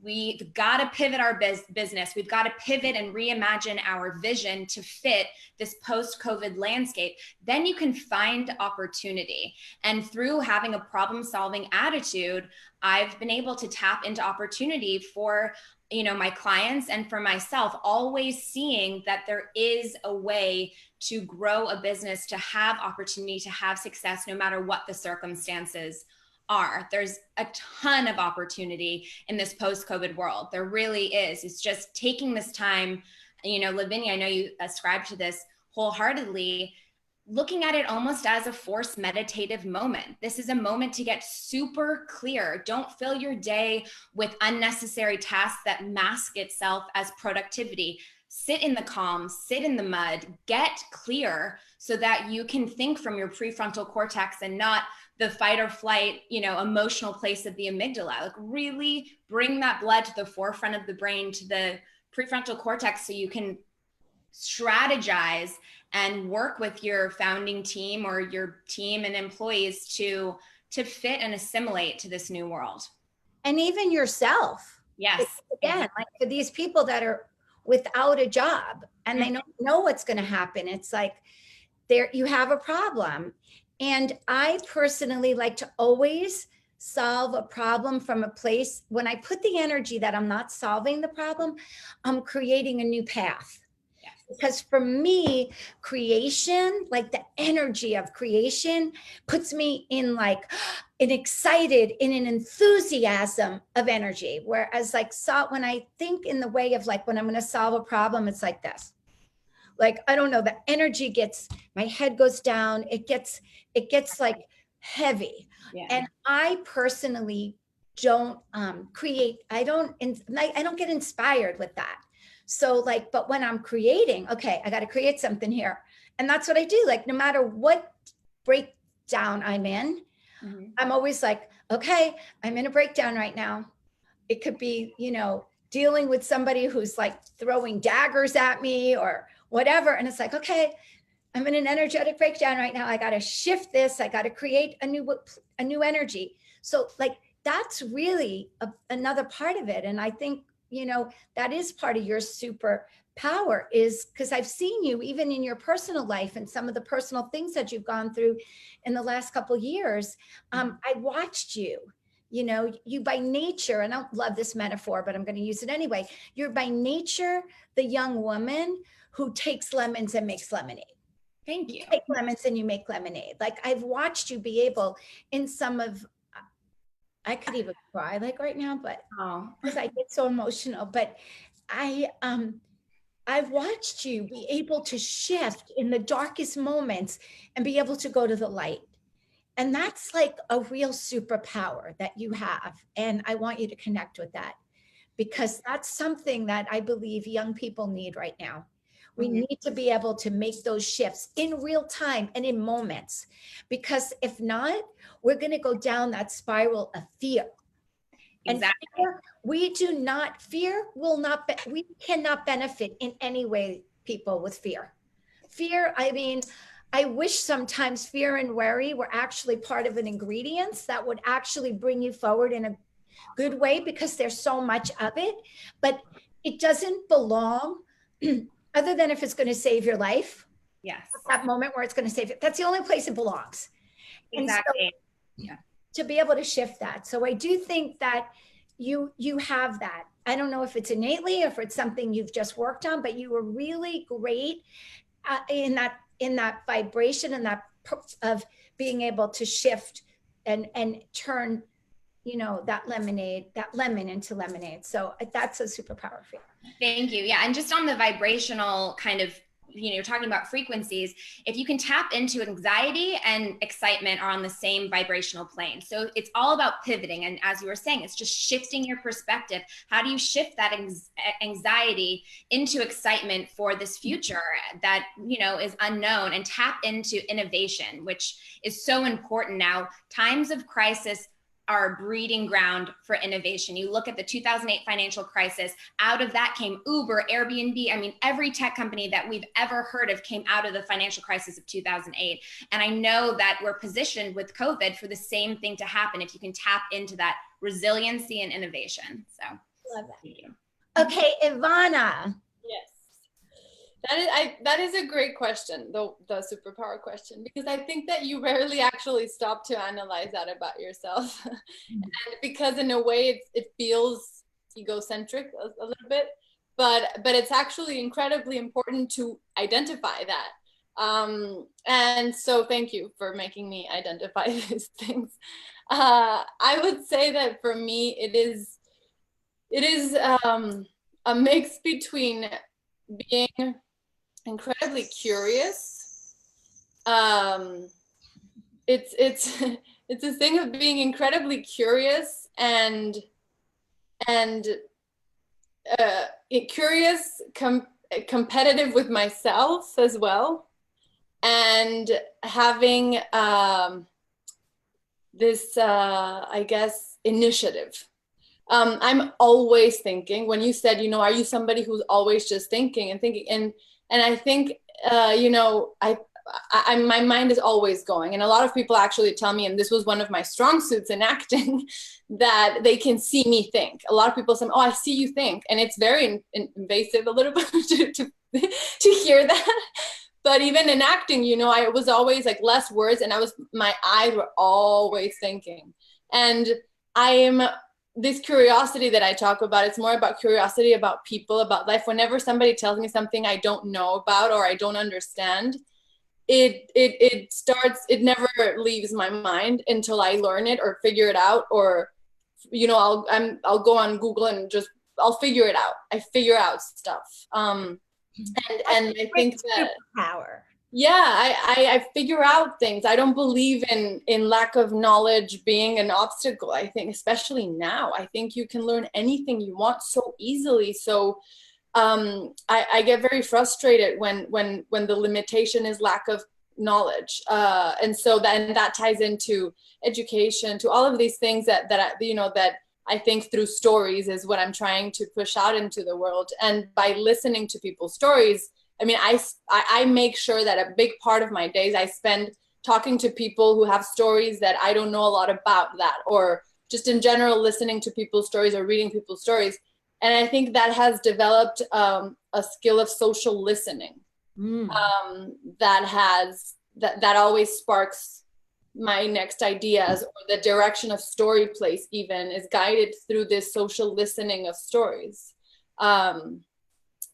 we've got to pivot our business. We've got to pivot and reimagine our vision to fit this post-COVID landscape. Then you can find opportunity. And through having a problem-solving attitude, I've been able to tap into opportunity for, you know, my clients and for myself, always seeing that there is a way to grow a business, to have opportunity, to have success, no matter what the circumstances are. There's a ton of opportunity in this post-COVID world. There really is. It's just taking this time, you know, Lavinia, I know you ascribe to this wholeheartedly, looking at it almost as a forced meditative moment. This is a moment to get super clear. Don't fill your day with unnecessary tasks that mask itself as productivity. Sit in the calm, sit in the mud, get clear so that you can think from your prefrontal cortex and not the fight or flight, you know, emotional place of the amygdala. Like really bring that blood to the forefront of the brain, to the prefrontal cortex, so you can strategize and work with your founding team or your team and employees to fit and assimilate to this new world. And even yourself. Yes. Again, like for these people that are without a job and they don't know what's going to happen, it's like there you have a problem. And I personally like to always solve a problem from a place, when I put the energy that I'm not solving the problem, I'm creating a new path. Yes. Because for me, creation, like the energy of creation, puts me in like an excited, in an enthusiasm of energy. Whereas like when I think in the way of like, when I'm going to solve a problem, it's like this. Like, I don't know, the energy gets, my head goes down. It gets like heavy. Yeah. And I personally don't create, I don't get inspired with that. So like, but when I'm creating, okay, I got to create something here. And that's what I do. Like, no matter what breakdown I'm in, I'm always like, okay, I'm in a breakdown right now. It could be, you know, dealing with somebody who's like throwing daggers at me or whatever. And it's like, okay, I'm in an energetic breakdown right now. I got to shift this. I got to create a new energy. So like, that's really another part of it. And I think, you know, that is part of your superpower, is because I've seen you even in your personal life and some of the personal things that you've gone through in the last couple of years. I watched you. You know, you by nature, and I don't love this metaphor, but I'm going to use it anyway. You're by nature the young woman who takes lemons and makes lemonade. Thank you. You take lemons and you make lemonade. Like, I've watched you be able in some of, I could even cry like right now, but because I get so emotional, but I've watched you be able to shift in the darkest moments and be able to go to the light. And that's like a real superpower that you have. And I want you to connect with that, because that's something that I believe young people need right now. We need to be able to make those shifts in real time and in moments, because if not, we're going to go down that spiral of fear. Exactly. And fear we cannot benefit in any way, people with fear. Fear, I mean, I wish sometimes fear and worry were actually part of an ingredients that would actually bring you forward in a good way, because there's so much of it, but it doesn't belong other than if it's going to save your life. Yes. That moment where it's going to save it. That's the only place it belongs. Exactly. And so, to be able to shift that. So I do think that you have that. I don't know if it's innately or if it's something you've just worked on, but you were really great in that vibration and that of being able to shift and turn, you know, that lemon into lemonade. So that's a superpower for you. Thank you. Yeah. And just on the vibrational kind of you're talking about frequencies. If you can tap into anxiety and excitement are on the same vibrational plane. So it's all about pivoting. And as you were saying, it's just shifting your perspective. How do you shift that anxiety into excitement for this future that, is unknown, and tap into innovation, which is so important now. Times of crisis are a breeding ground for innovation. You look at the 2008 financial crisis, out of that came Uber, Airbnb. I mean, every tech company that we've ever heard of came out of the financial crisis of 2008. And I know that we're positioned with COVID for the same thing to happen if you can tap into that resiliency and innovation. So Love that. thank you. Okay, Ivana. Yes. That is a great question, the superpower question, because I think that you rarely actually stop to analyze that about yourself. And because in a way it feels egocentric a little bit, but it's actually incredibly important to identify that. And so thank you for making me identify these things. I would say that for me, it is a mix between being incredibly curious. It's a thing of being incredibly curious and curious, competitive with myself as well, and having this I guess initiative. I'm always thinking. When you said, are you somebody who's always just thinking and thinking? And I think, my mind is always going. And a lot of people actually tell me, and this was one of my strong suits in acting, that they can see me think. A lot of people say, oh, I see you think. And it's very invasive a little bit to hear that. But even in acting, I was always like less words, and my eyes were always thinking. And this curiosity that I talk about, it's more about curiosity about people, about life. Whenever somebody tells me something I don't know about or I don't understand, it never leaves my mind until I learn it or figure it out, or I'll go on Google and I'll figure it out. I figure out stuff. And I think that power. Yeah, I figure out things. I don't believe in lack of knowledge being an obstacle. I think, especially now, I think you can learn anything you want so easily. So I get very frustrated when the limitation is lack of knowledge. And so that ties into education, to all of these things that I think through stories is what I'm trying to push out into the world. And by listening to people's stories, I mean, I make sure that a big part of my days I spend talking to people who have stories that I don't know a lot about that, or just in general listening to people's stories or reading people's stories. And I think that has developed a skill of social listening that always sparks my next ideas, or the direction of story place even is guided through this social listening of stories.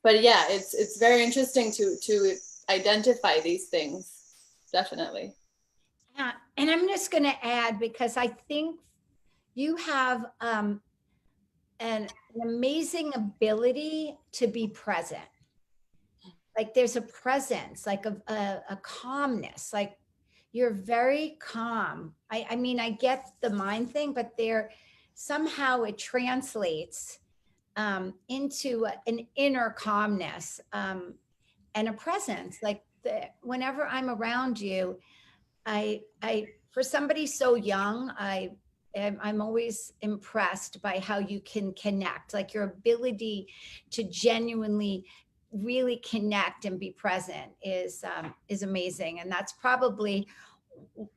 But yeah, it's very interesting to identify these things, definitely. Yeah, and I'm just going to add, because I think you have an amazing ability to be present. Like there's a presence, like a calmness, like you're very calm. I mean, I get the mind thing, but somehow it translates into an inner calmness and a presence. Like whenever I'm around you, I for somebody so young, I'm always impressed by how you can connect, like your ability to genuinely really connect and be present is amazing. And that's probably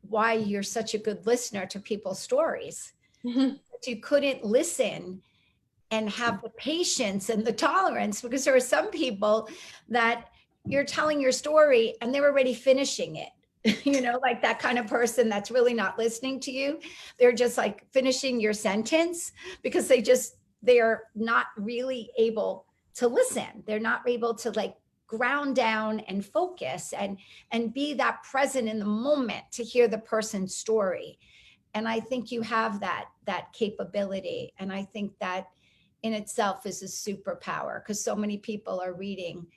why you're such a good listener to people's stories. You couldn't listen and have the patience and the tolerance, because there are some people that you're telling your story and they're already finishing it. Like that kind of person that's really not listening to you. They're just like finishing your sentence because they're not really able to listen. They're not able to like ground down and focus and be that present in the moment to hear the person's story. And I think you have that capability. And I think that in itself is a superpower, because so many people are reading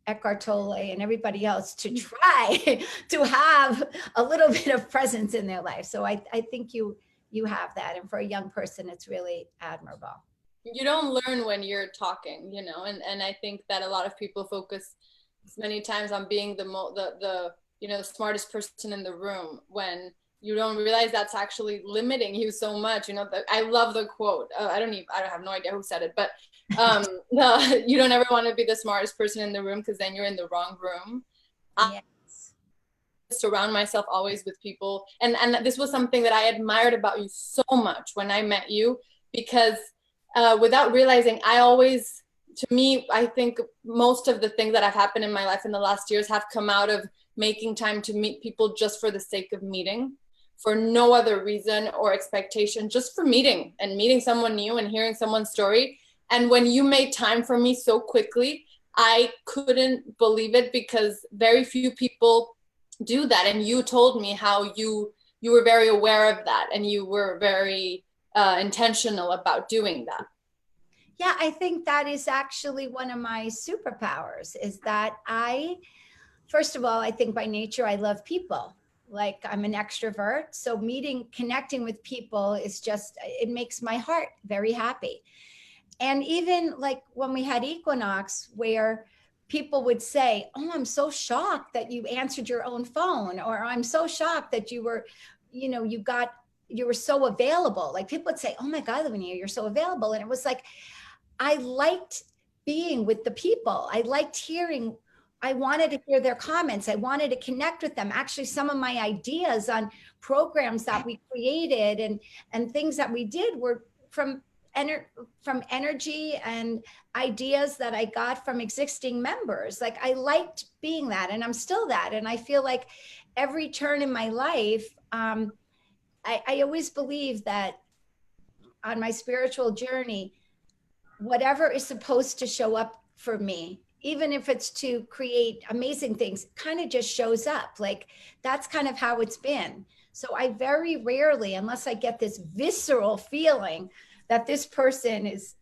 Eckhart Tolle and everybody else to try to have a little bit of presence in their life. So I think you have that. And for a young person, it's really admirable. You don't learn when you're talking, you know, and I think that a lot of people focus many times on being the you know, the smartest person in the room, when you don't realize that's actually limiting you so much. You know, I love the quote. I have no idea who said it, but you don't ever want to be the smartest person in the room, because then you're in the wrong room. Yes. I surround myself always with people, and this was something that I admired about you so much when I met you, because without realizing, to me, I think most of the things that have happened in my life in the last years have come out of making time to meet people just for the sake of meeting, for no other reason or expectation, just for meeting and meeting someone new and hearing someone's story. And when you made time for me so quickly, I couldn't believe it, because very few people do that. And you told me how you were very aware of that, and you were very intentional about doing that. Yeah, I think that is actually one of my superpowers, is that first of all, I think by nature, I love people. Like, I'm an extrovert. So connecting with people is it makes my heart very happy. And even like when we had Equinox, where people would say, "Oh, I'm so shocked that you answered your own phone," or "I'm so shocked that you were, you were so available." Like, people would say, "Oh my God, Lavinia, you're so available." And it was like, I liked being with the people. I wanted to hear their comments. I wanted to connect with them. Actually, some of my ideas on programs that we created and things that we did were from energy and ideas that I got from existing members. Like, I liked being that, and I'm still that. And I feel like every turn in my life, I always believe that on my spiritual journey, whatever is supposed to show up for me, even if it's to create amazing things, kind of just shows up. Like, that's kind of how it's been. So I very rarely, unless I get this visceral feeling that this person is,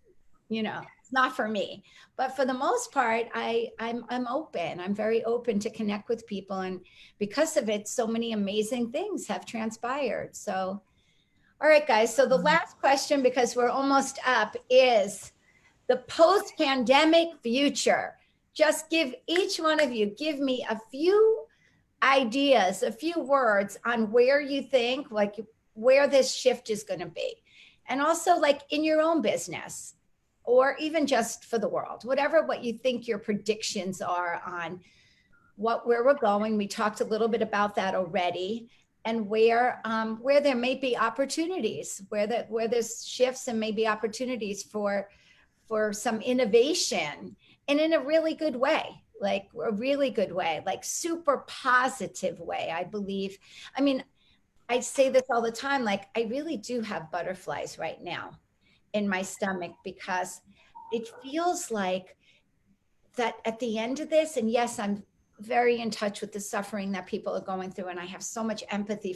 it's not for me. But for the most part, I'm open. I'm very open to connect with people. And because of it, so many amazing things have transpired. So, all right, guys. So the last question, because we're almost up, is the post-pandemic future. Just each one of you, give me a few ideas, a few words on where you think, like, where this shift is going to be. And also, like, in your own business, or even just for the world, what you think your predictions are on where we're going. We talked a little bit about that already. And where there may be opportunities, where there's shifts and maybe opportunities for some innovation, and in a really good way, like a really good way, like super positive way, I believe. I mean, I say this all the time, like, I really do have butterflies right now in my stomach, because it feels like that at the end of this, and yes, I'm very in touch with the suffering that people are going through, and I have so much empathy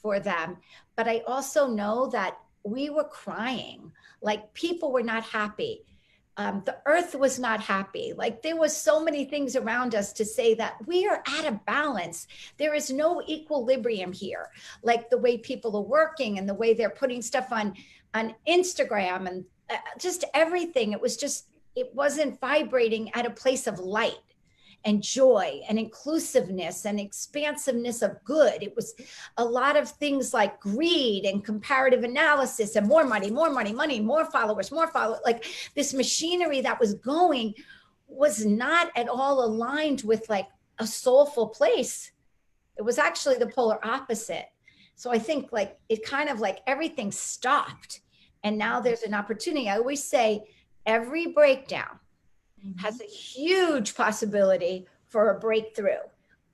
for them. But I also know that we were crying, like, people were not happy. The earth was not happy. Like, there was so many things around us to say that we are out of balance. There is no equilibrium here. Like, the way people are working and the way they're putting stuff on Instagram and just everything. It wasn't vibrating at a place of light and joy and inclusiveness and expansiveness of good. It was a lot of things like greed and comparative analysis and more money, more followers. Like, this machinery that was going was not at all aligned with like a soulful place. It was actually the polar opposite. So I think, like, it kind of like everything stopped, and now there's an opportunity. I always say every breakdown has a huge possibility for a breakthrough,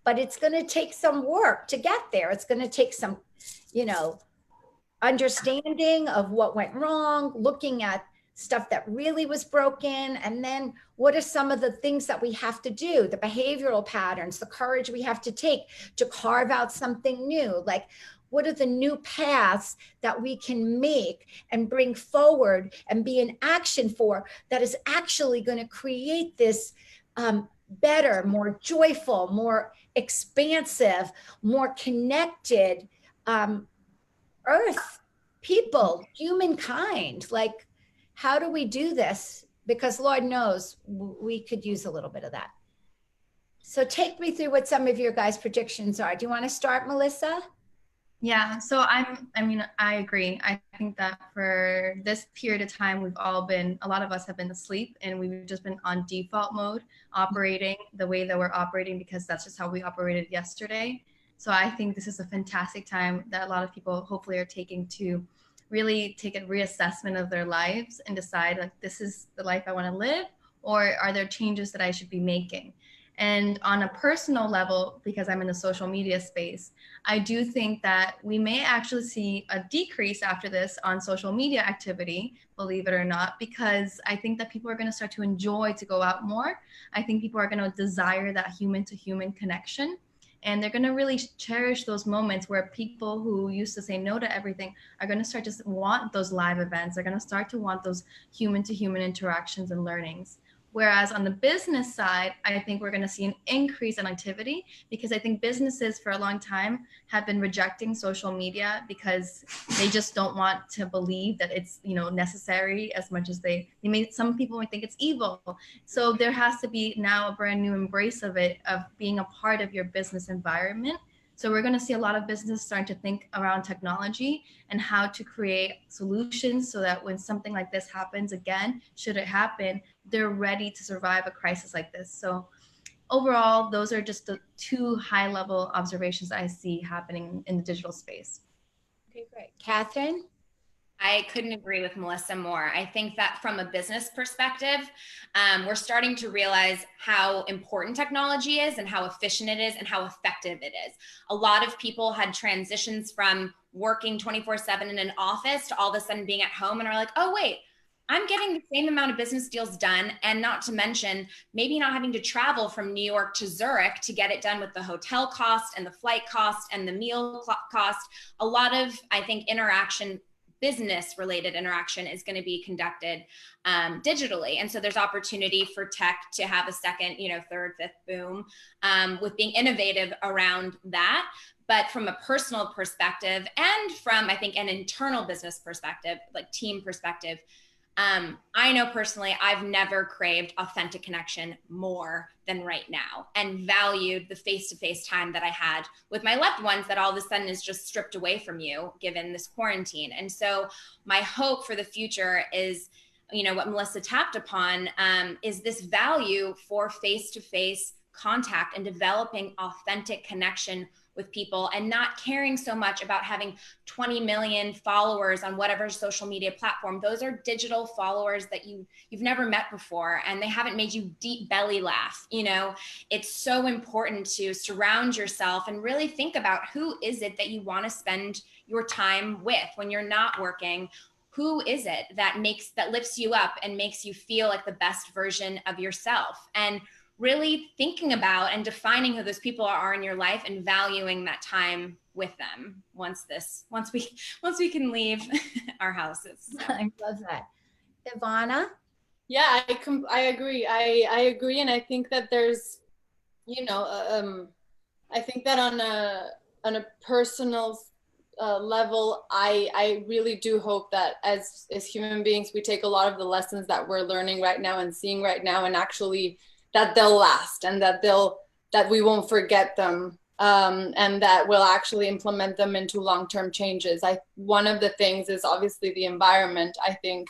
but it's going to take some work to get there. It's going to take some, understanding of what went wrong, looking at stuff that really was broken. And then what are some of the things that we have to do, the behavioral patterns, the courage we have to take to carve out something new? Like, what are the new paths that we can make and bring forward and be in action for, that is actually going to create this better, more joyful, more expansive, more connected earth, people, humankind. Like, how do we do this? Because Lord knows we could use a little bit of that. So take me through what some of your guys' predictions are. Do you want to start, Melissa? Yeah, so I agree. I think that for this period of time, a lot of us have been asleep, and we've just been on default mode, operating the way that we're operating because that's just how we operated yesterday. So I think this is a fantastic time that a lot of people hopefully are taking to really take a reassessment of their lives and decide, like, this is the life I want to live, or are there changes that I should be making? And on a personal level, because I'm in the social media space, I do think that we may actually see a decrease after this on social media activity, believe it or not, because I think that people are going to start to enjoy to go out more. I think people are going to desire that human to human connection. And they're going to really cherish those moments where people who used to say no to everything are going to start to want those live events. They're going to start to want those human to human interactions and learnings. Whereas on the business side, I think we're going to see an increase in activity because I think businesses for a long time have been rejecting social media because they just don't want to believe that it's, necessary as much as some people might think it's evil. So there has to be now a brand new embrace of it, of being a part of your business environment. So we're going to see a lot of businesses starting to think around technology and how to create solutions so that when something like this happens again, should it happen, they're ready to survive a crisis like this. So overall, those are just the two high-level observations I see happening in the digital space. Okay, great. Kathryn? I couldn't agree with Melissa more. I think that from a business perspective, we're starting to realize how important technology is and how efficient it is and how effective it is. A lot of people had transitions from working 24/7 in an office to all of a sudden being at home and are like, oh, wait, I'm getting the same amount of business deals done, and not to mention maybe not having to travel from New York to Zurich to get it done with the hotel cost and the flight cost and the meal cost. A lot of, I think, business related interaction is going to be conducted digitally. And so there's opportunity for tech to have a second, third, fifth boom with being innovative around that. But from a personal perspective and from, I think, an internal business perspective, like team perspective, I know personally, I've never craved authentic connection more than right now and valued the face-to-face time that I had with my loved ones that all of a sudden is just stripped away from you given this quarantine. And so my hope for the future is, what Melissa tapped upon is this value for face-to-face contact and developing authentic connection with people and not caring so much about having 20 million followers on whatever social media platform. Those are digital followers that you've never met before, and they haven't made you deep belly laugh. It's so important to surround yourself and really think about who is it that you want to spend your time with when you're not working. Who is it that lifts you up and makes you feel like the best version of yourself? And really thinking about and defining who those people are in your life and valuing that time with them once we can leave our houses. So. I love that. Ivana? Yeah, I agree. I agree, and I think that there's, I think that on a personal level, I really do hope that as human beings, we take a lot of the lessons that we're learning right now and seeing right now, and actually that they'll last and that we won't forget them, and that we'll actually implement them into long-term changes. One of the things is obviously the environment. I think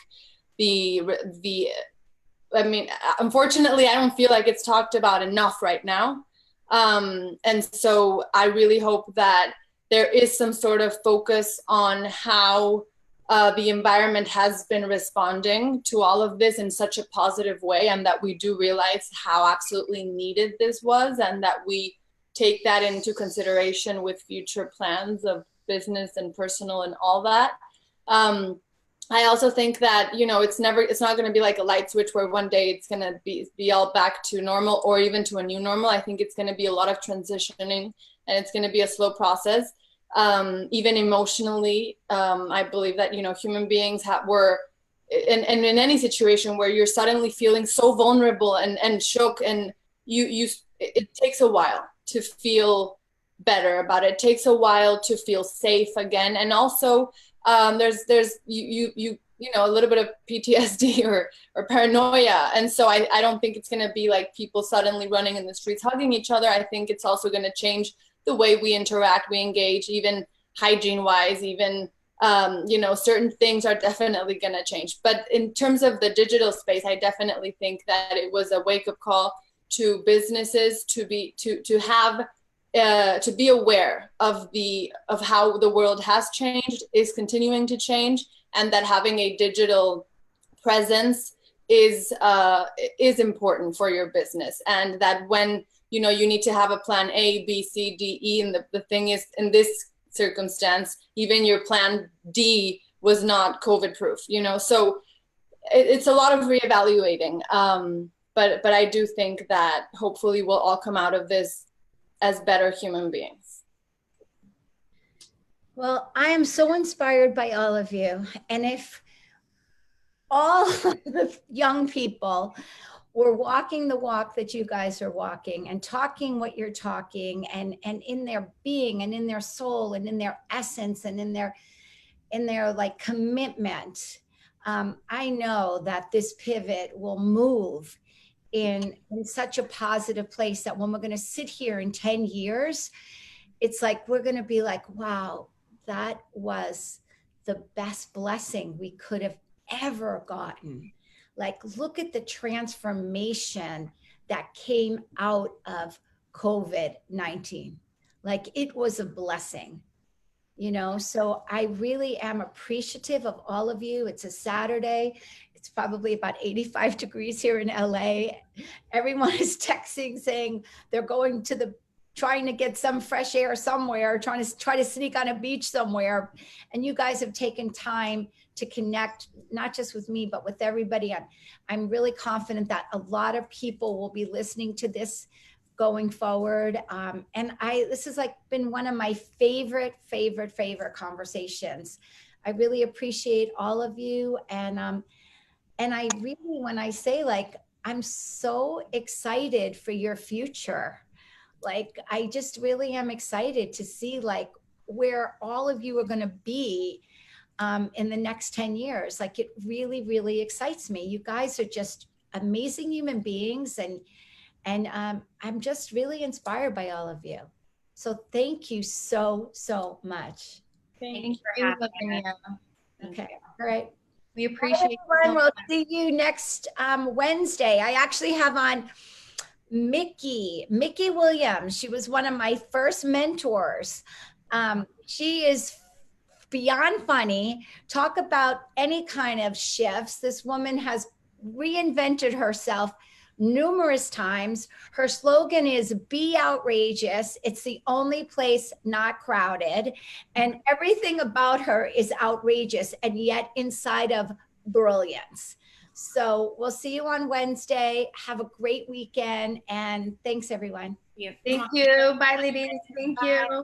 unfortunately, I don't feel like it's talked about enough right now. And so I really hope that there is some sort of focus on how the environment has been responding to all of this in such a positive way, and that we do realize how absolutely needed this was, and that we take that into consideration with future plans of business and personal and all that. I also think that, it's not going to be like a light switch where one day it's going to be all back to normal or even to a new normal. I think it's going to be a lot of transitioning, and it's going to be a slow process. Even emotionally, I believe that, human beings were in any situation where you're suddenly feeling so vulnerable and shook and it takes a while to feel better about it. It takes a while to feel safe again. And also there's you know, a little bit of PTSD or paranoia. And so I don't think it's going to be like people suddenly running in the streets hugging each other. I think it's also going to change the way we interact, we engage, even hygiene wise, even you know, certain things are definitely going to change. But in terms of the digital space, I definitely think that it was a wake-up call to businesses to be aware of how the world has changed, is continuing to change, and that having a digital presence is important for your business, and that when you know you need to have a plan A, B, C, D, E, and the thing is, in this circumstance, even your plan D was not COVID proof, you know. So it's a lot of reevaluating. But I do think that hopefully we'll all come out of this as better human beings. Well, I am so inspired by all of you. And if all the young people were walking the walk that you guys are walking and talking what you're talking, and in their being and in their soul and in their essence and in their like commitment, I know that this pivot will move in such a positive place that when we're going to sit here in 10 years, it's like we're going to be like, wow, that was the best blessing we could have ever gotten. Like, look at the transformation that came out of COVID-19. Like, it was a blessing, you know? So I really am appreciative of all of you. It's a Saturday. It's probably about 85 degrees here in LA. Everyone is texting saying they're going to trying to get some fresh air somewhere, trying to sneak on a beach somewhere. And you guys have taken time to connect, not just with me, but with everybody. I'm really confident that a lot of people will be listening to this going forward. And this has like been one of my favorite conversations. I really appreciate all of you. And I really, when I say like, I'm so excited for your future. Like, I just really am excited to see like where all of you are going to be in the next 10 years. Like, it really, really excites me. You guys are just amazing human beings. And I'm just really inspired by all of you. So thank you so much. Thank you, Lavanya. Okay. All right. We appreciate you. Everyone, we'll see you next Wednesday. I actually have on Mickey Williams. She was one of my first mentors. She is beyond funny. Talk about any kind of shifts. This woman has reinvented herself numerous times. Her slogan is "Be outrageous. It's the only place not crowded." And everything about her is outrageous and yet inside of brilliance. So we'll see you on Wednesday. Have a great weekend. And thanks, everyone. Thank you. Bye, ladies. Thank you.